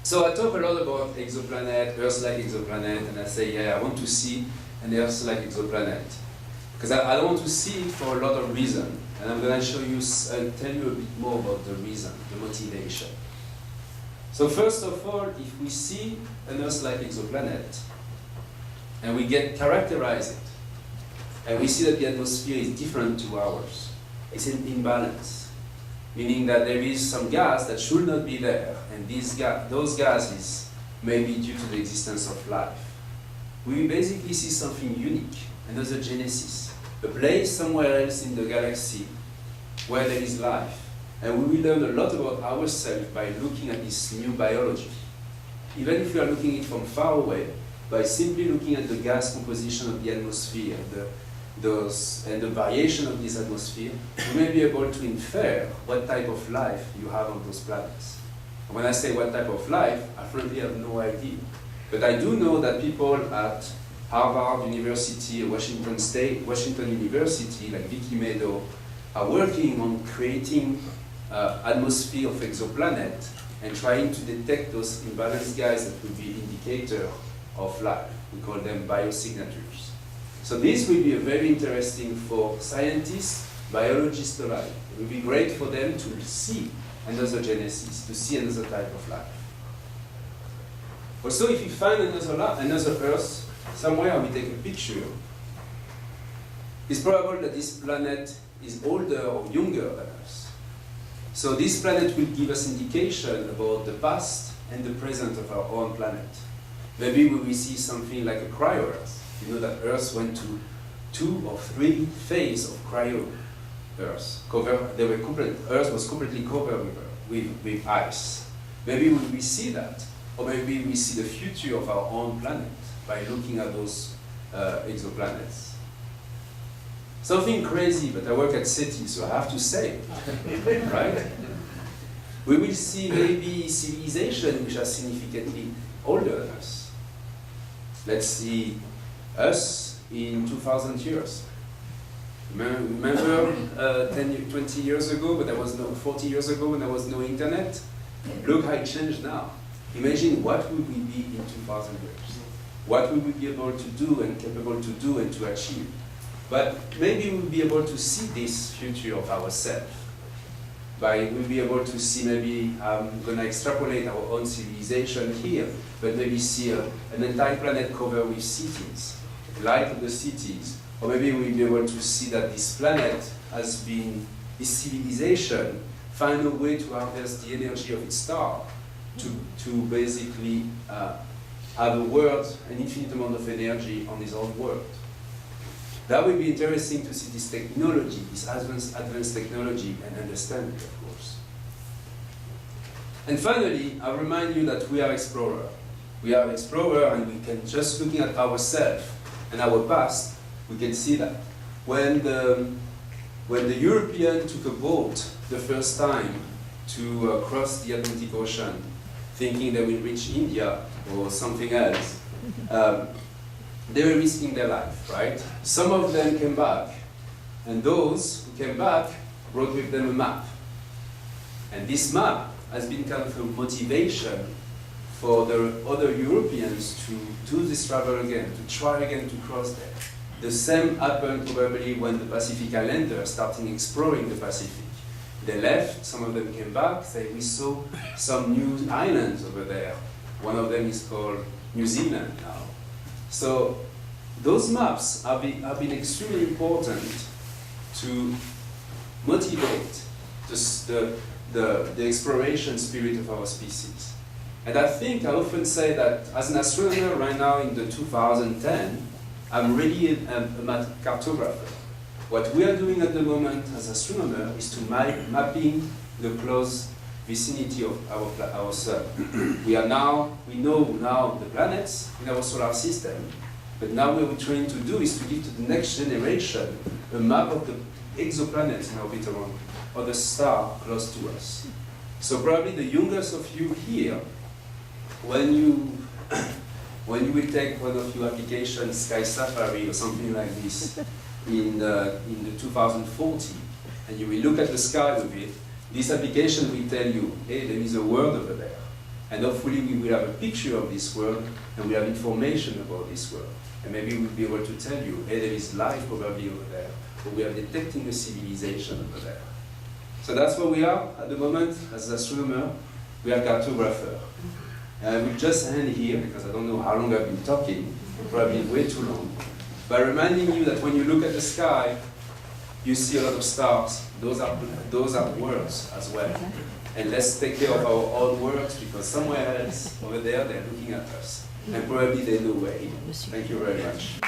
So I talk a lot about exoplanet, Earth-like exoplanet, and I say, yeah, I want to see an Earth-like exoplanet. Because I don't want to see it for a lot of reasons. And I'm going to show you, I'll tell you a bit more about the reason, the motivation. So first of all, if we see an Earth-like exoplanet, and we characterize it, and we see that the atmosphere is different to ours, it's an imbalance, meaning that there is some gas that should not be there, and those gases may be due to the existence of life. We basically see something unique, another genesis, a place somewhere else in the galaxy where there is life. And we will learn a lot about ourselves by looking at this new biology. Even if we are looking at it from far away, by simply looking at the gas composition of the atmosphere, and the variation of this atmosphere, we may be able to infer what type of life you have on those planets. And when I say what type of life, I frankly have no idea. But I do know that people at Harvard University, Washington University, like Vicky Meadow, are working on creating atmosphere of exoplanet and trying to detect those imbalanced gas that would be indicator of life. We call them biosignatures. So this will be very interesting for scientists, biologists alike. It will be great for them to see another genesis, to see another type of life. Also, if you find another Earth somewhere and we take a picture, it's probable that this planet is older or younger than us. So this planet will give us indication about the past and the present of our own planet. Maybe we will see something like a cryo-Earth. You know that Earth went to 2 or 3 phases of cryo-Earth. Earth was completely covered with ice. Maybe we will see that, or maybe we see the future of our own planet by looking at those exoplanets. Something crazy, but I work at SETI, so I have to say it, right? We will see maybe civilization which are significantly older than us. Let's see us in 2,000 years. Remember 20 years ago, but there was no 40 years ago when there was no internet? Look how it changed now. Imagine what would we be in 2,000 years? What would we be able to do and capable to do and to achieve? But maybe we'll be able to see this future of ourselves. We'll be able to see, maybe I'm going to extrapolate our own civilization here, but maybe see an entire planet covered with cities, light of the cities. Or maybe we'll be able to see that this planet has been, this civilization, find a way to harvest the energy of its star to basically have a world, an infinite amount of energy on its own world. That would be interesting to see this technology, this advanced technology and understanding, of course. And finally, I remind you that we are explorers. We are explorers, and we can, just looking at ourselves and our past, we can see that. When the Europeans took a boat the first time to cross the Atlantic Ocean, thinking they will reach India or something else, they were risking their life, right? Some of them came back, and those who came back brought with them a map. And this map has been kind of a motivation for the other Europeans to do this travel again, to try again to cross there. The same happened probably when the Pacific Islanders started exploring the Pacific. They left, some of them came back, say, we saw some new islands over there. One of them is called New Zealand now. So those maps have been extremely important to motivate the exploration spirit of our species. And I think I often say that as an astronomer right now in the 2010, I'm really a cartographer. What we are doing at the moment as astronomers is to mapping the close vicinity of our sun. We know now the planets in our solar system, but now what we're trying to do is to give to the next generation a map of the exoplanets in orbit around, or the star close to us. So probably the youngest of you here, when you will take one of your applications, Sky Safari or something like this, in the 2040, and you will look at the sky with it, this application will tell you, hey, there is a world over there. And hopefully we will have a picture of this world, and we have information about this world. And maybe we'll be able to tell you, hey, there is life probably over there, or we are detecting a civilization over there. So that's where we are at the moment as an astronomer. We are cartographer. And I will just end here, because I don't know how long I've been talking, probably way too long, by reminding you that when you look at the sky, you see a lot of stars. Those are worlds as well. And let's take care of our own worlds, because somewhere else over there they're looking at us. And probably they know where it is. Thank you very much.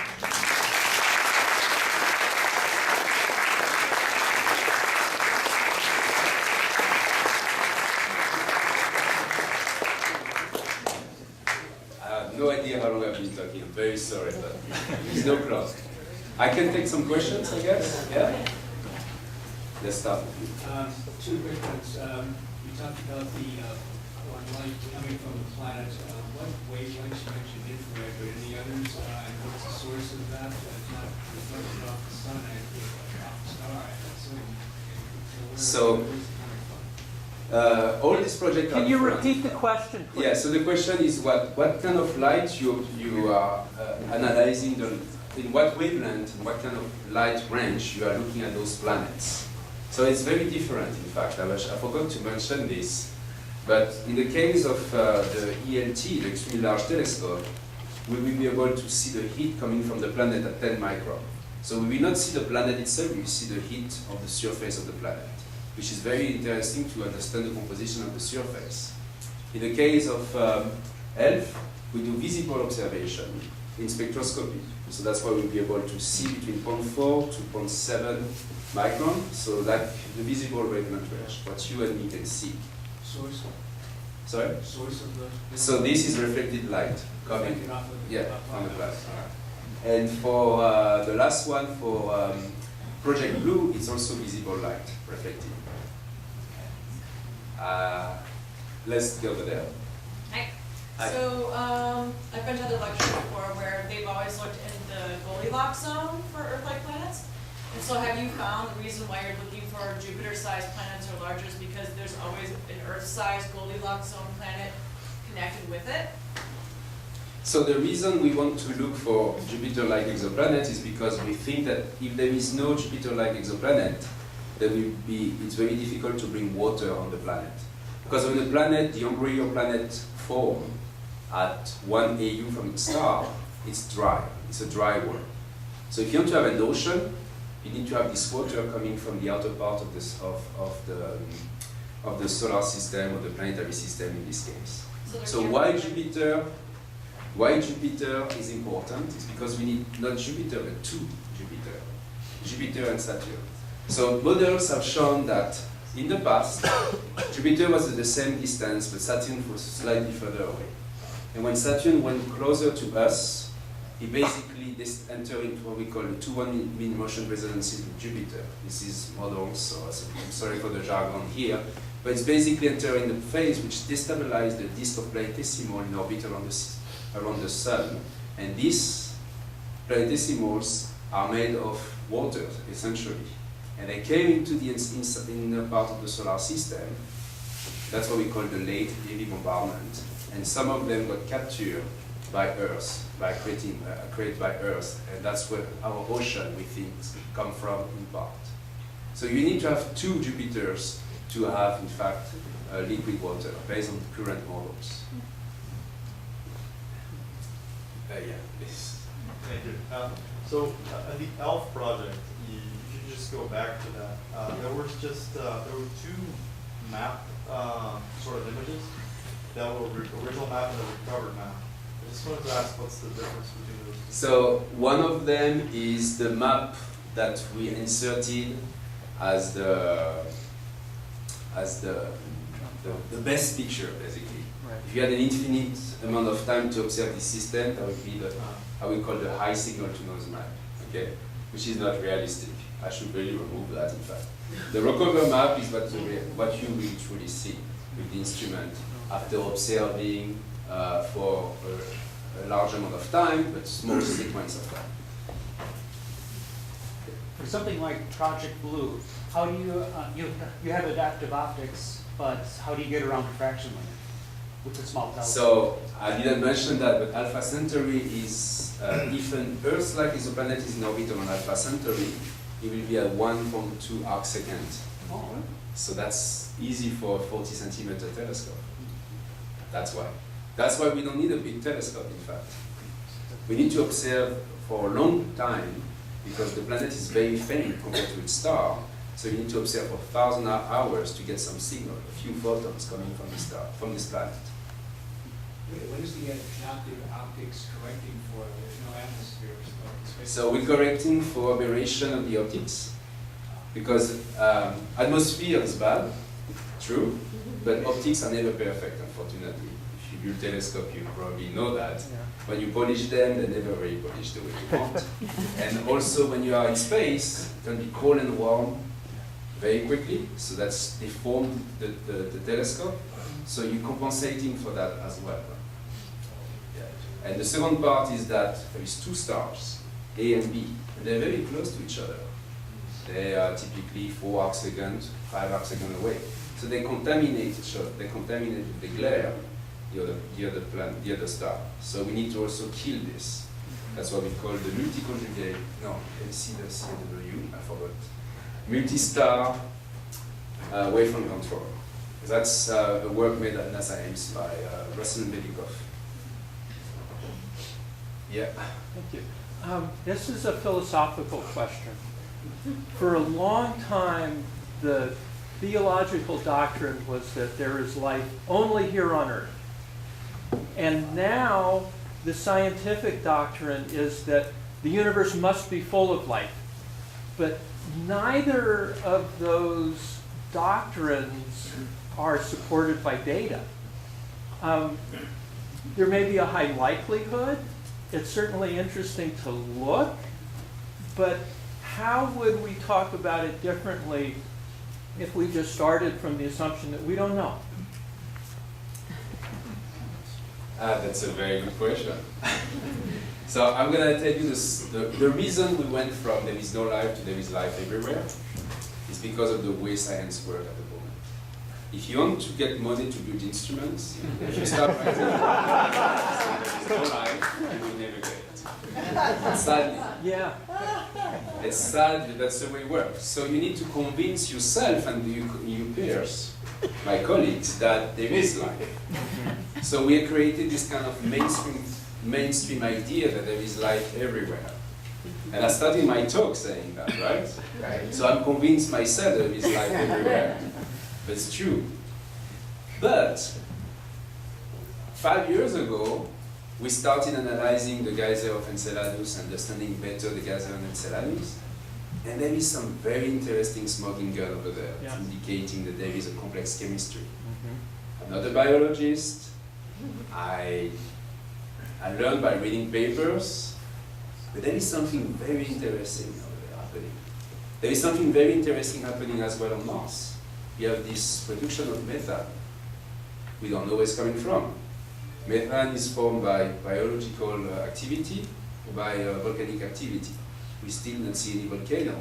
I have no idea how long I've been talking. I'm very sorry, but there's no clock. I can take some questions, I guess. Yeah? Let's start with you. Two quick ones. You talked about the light coming from the planet. What wavelengths you mentioned infrared, but any others? And what's the source of that? It's not reflected off the sun, off the star, I assume. So, where's it coming from? all these projects are Can you different. repeat the question, please? Yeah, so the question is what kind of light you are analyzing, in what wavelength, in what kind of light range you are looking at those planets. So it's very different, in fact. I forgot to mention this, but in the case of the ELT, the Extremely Large Telescope, we will be able to see the heat coming from the planet at 10 micron. So we will not see the planet itself, we will see the heat of the surface of the planet, which is very interesting to understand the composition of the surface. In the case of ELF, we do visible observation in spectroscopy. So that's why we'll be able to see between 0.4 to 0.7 micron, so like the visible wavelength range, what you and me can see. Source? Sorry? Source of the... So this is reflected light coming Reflected off of the... yeah, from the planet. And for the last one, for Project Blue, it's also visible light reflected. Let's go over there. Hi. Hi. So I've been to other lectures before where they've always looked in the Goldilocks zone for Earth-like planets. And so have you found the reason why you're looking for Jupiter-sized planets or larger is because there's always an Earth-sized Goldilocks zone planet connected with it? So the reason we want to look for Jupiter-like exoplanet is because we think that if there is no Jupiter-like exoplanet, it's very difficult to bring water on the planet. Because on the planet, the embryo planet form at 1 AU from its star, it's dry. It's a dry world. So if you want to have an ocean, you need to have this water coming from the outer part of the solar system or the planetary system in this case. So why Jupiter? Why Jupiter is important is because we need not Jupiter but two Jupiter and Saturn. So models have shown that in the past, Jupiter was at the same distance, but Saturn was slightly further away. And when Saturn went closer to us, he basically entered into what we call the 2-1 mean motion resonances with Jupiter. This is models, so I'm sorry for the jargon here, but it's basically entering the phase which destabilized the disk of planetesimals in orbit around the Sun. And these planetesimals are made of water, essentially. And they came into the inner part of the solar system. That's what we call the late heavy bombardment. And some of them got captured by Earth, created by Earth. And that's where our ocean, we think, come from in part. So you need to have two Jupiters to have, in fact, liquid water based on current models. Yeah, this. Thank you. So the ELF project, you should just go back to that. There were two map sort of images. That were original map and the recovered map. I just wanted to ask what's the difference between those two? So one of them is the map that we inserted as the best picture, basically. Right. If you had an infinite amount of time to observe this system, that would be the how we call the high signal-to-noise map, okay? Which is not realistic. I should really remove that, in fact. The recover map is what you will truly see with the instrument after observing for a large amount of time, but small sequence of time. For something like Project Blue, how do you you have adaptive optics, but how do you get around diffraction limit with the small telescope? So I didn't mention that, but Alpha Centauri is if an Earth-like exoplanet is in orbit around Alpha Centauri, it will be at 1.2 arcsecond. Oh, really? So that's easy for a 40-centimeter telescope. That's why. That's why we don't need a big telescope, in fact. We need to observe for a long time because the planet is very faint compared to its star. So you need to observe for 1,000 hours to get some signal, a few photons coming from the star, from this planet. What is the adaptive optics correcting for? There's no atmosphere. So we're correcting for aberration of the optics because atmosphere is bad, true, but optics are never perfect, unfortunately. If Hubble telescope, you probably know that. Yeah. When you polish them, they're never very polished the way you want. And also when you are in space, it can be cold and warm very quickly, so that's deformed the telescope. So you're compensating for that as well. Yeah. And the second part is that there is two stars, A and B, and they're very close to each other. They are typically 4 arcseconds, 5 arcseconds away. So they contaminate each other. They contaminate with the glare the other star. So we need to also kill this. That's what we call the multi-conjugate. No, let me see the CW. I forgot. Multi-star wavefront control. That's a work made at NASA Ames by Russell Medikoff. Yeah. Thank you. This is a philosophical question. For a long time, the theological doctrine was that there is life only here on Earth. And now the scientific doctrine is that the universe must be full of life. But neither of those doctrines are supported by data. There may be a high likelihood. It's certainly interesting to look, but how would we talk about it differently if we just started from the assumption that we don't know? That's a very good question. So I'm going to tell you this. The reason we went from there is no life to there is life everywhere is because of the way science works at the moment. If you want to get money to build instruments, if you start writing there is no life, you will never get it. Sadly. Yeah. It's sad, but that's the way it works. So you need to convince yourself and your peers, my colleagues, that there is life. So we have created this kind of mainstream idea that there is life everywhere. And I started my talk saying that, right? Right. So I'm convinced myself there is life everywhere. But it's true. But 5 years ago, we started analyzing the geyser of Enceladus, understanding better the geyser of Enceladus. And there is some very interesting smoking gun over there, Yeah. indicating that there is a complex chemistry. I'm not a biologist. I learned by reading papers, but there is something very interesting over there happening. There is something very interesting happening as well on Mars. We have this production of methane. We don't know where it's coming from. Methane is formed by biological activity or by volcanic activity. We still don't see any volcano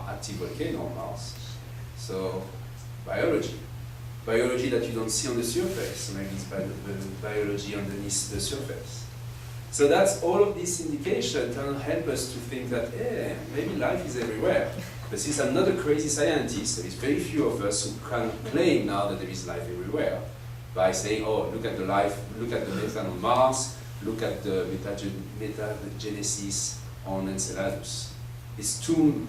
active volcano on Mars. So biology. Biology that you don't see on the surface, maybe it's biology underneath the surface. So that's all of this indication can help us to think that, maybe life is everywhere. But since I'm not a crazy scientist, there is very few of us who can claim now that there is life everywhere by saying, oh, look at the life, look at the methane on Mars, look at the metagenesis on Enceladus. It's too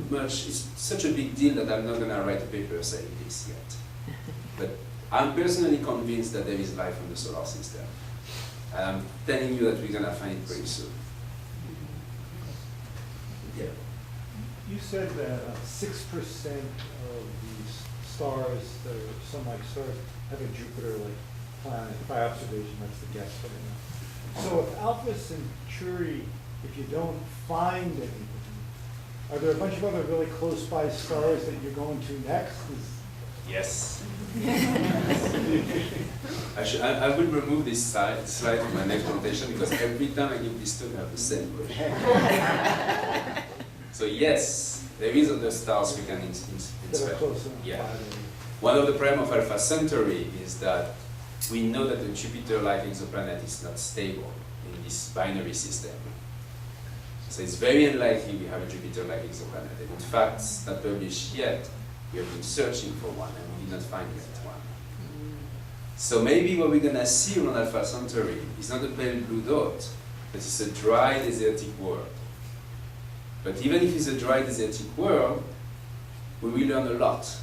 much, it's such a big deal that I'm not going to write a paper saying this yet. But I'm personally convinced that there is life in the solar system. And I'm telling you that we're going to find it pretty soon. Yeah. You said that 6% of these stars that are sun-like stars have a Jupiter-like planet. By observation, that's the guess right now. So if Alpha Centauri, if you don't find anything, are there a bunch of other really close-by stars that you're going to next? Yes. I will remove this slide from my next presentation because every time I give this talk, I have the same question. So yes, there is other stars we can inspect. Yeah. One of the problems of Alpha Centauri is that we know that the Jupiter-like exoplanet is not stable in this binary system. So it's very unlikely we have a Jupiter-like exoplanet. And in fact, it's not published yet. We have been searching for one and we did not find yet one. So maybe what we're going to see on Alpha Centauri is not a pale blue dot, but it's a dry desertic world. But even if it's a dry desertic world, we will learn a lot.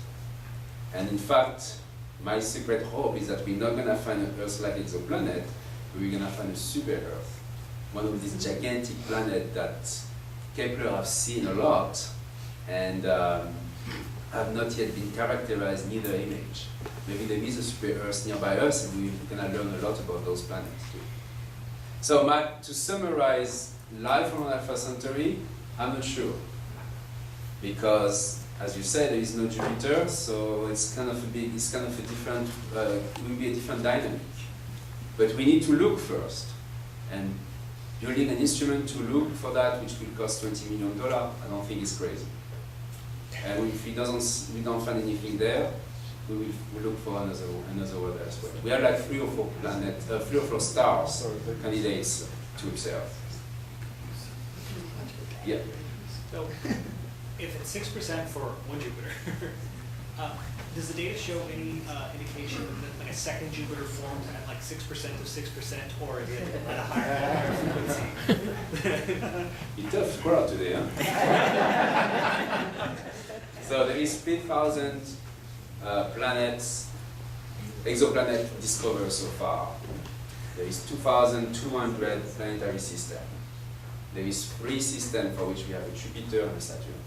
And in fact, my secret hope is that we're not going to find an Earth-like exoplanet, but we're going to find a super-Earth. One of these gigantic planets that Kepler have seen a lot. And have not yet been characterized, neither imaged. Maybe there is a super Earth nearby us, and we're going to learn a lot about those planets too. So to summarize life on Alpha Centauri, I'm not sure. Because, as you said, there is no Jupiter, so it's kind of a different, it will be a different dynamic. But we need to look first. And building an instrument to look for that, which will cost $20 million, I don't think is crazy. And if we don't find anything there, we will look for another world elsewhere. We have like 3 or 4 stars candidates to observe. Yeah. So, if it's 6% for one Jupiter, does the data show any indication that like a second Jupiter formed at like 6% of 6%, or is it at a higher frequency? It's tough crowd today, huh? So there is 3,000 planets, exoplanet discovered so far. There is 2,200 planetary systems. There is 3 systems for which we have a Jupiter and a Saturn.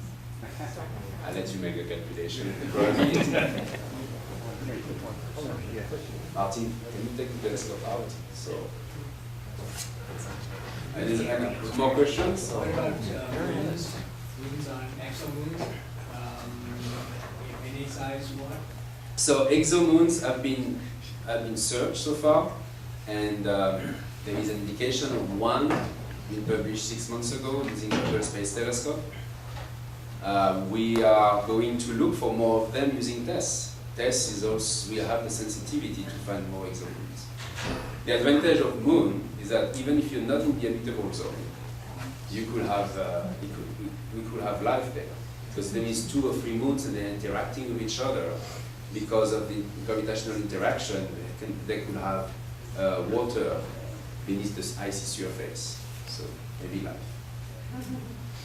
I'll let you make the calculation. Martin, can you take the telescope out? So, and more questions? What about moons? Moons on exomoons? Any size one? So exomoons have been searched so far, and there is an indication of one being published 6 months ago using the Hubble Space Telescope. We are going to look for more of them using TESS. TESS is also, we have the sensitivity to find more exomoons. The advantage of moon is that even if you're not in the habitable zone, you could have, we could have life there. Because there is 2 or 3 moons and they're interacting with each other. Because of the gravitational interaction, they could have water beneath the icy surface. So maybe life.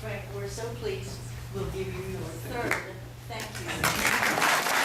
Frank, we're so pleased. We'll give you your third. Thank you.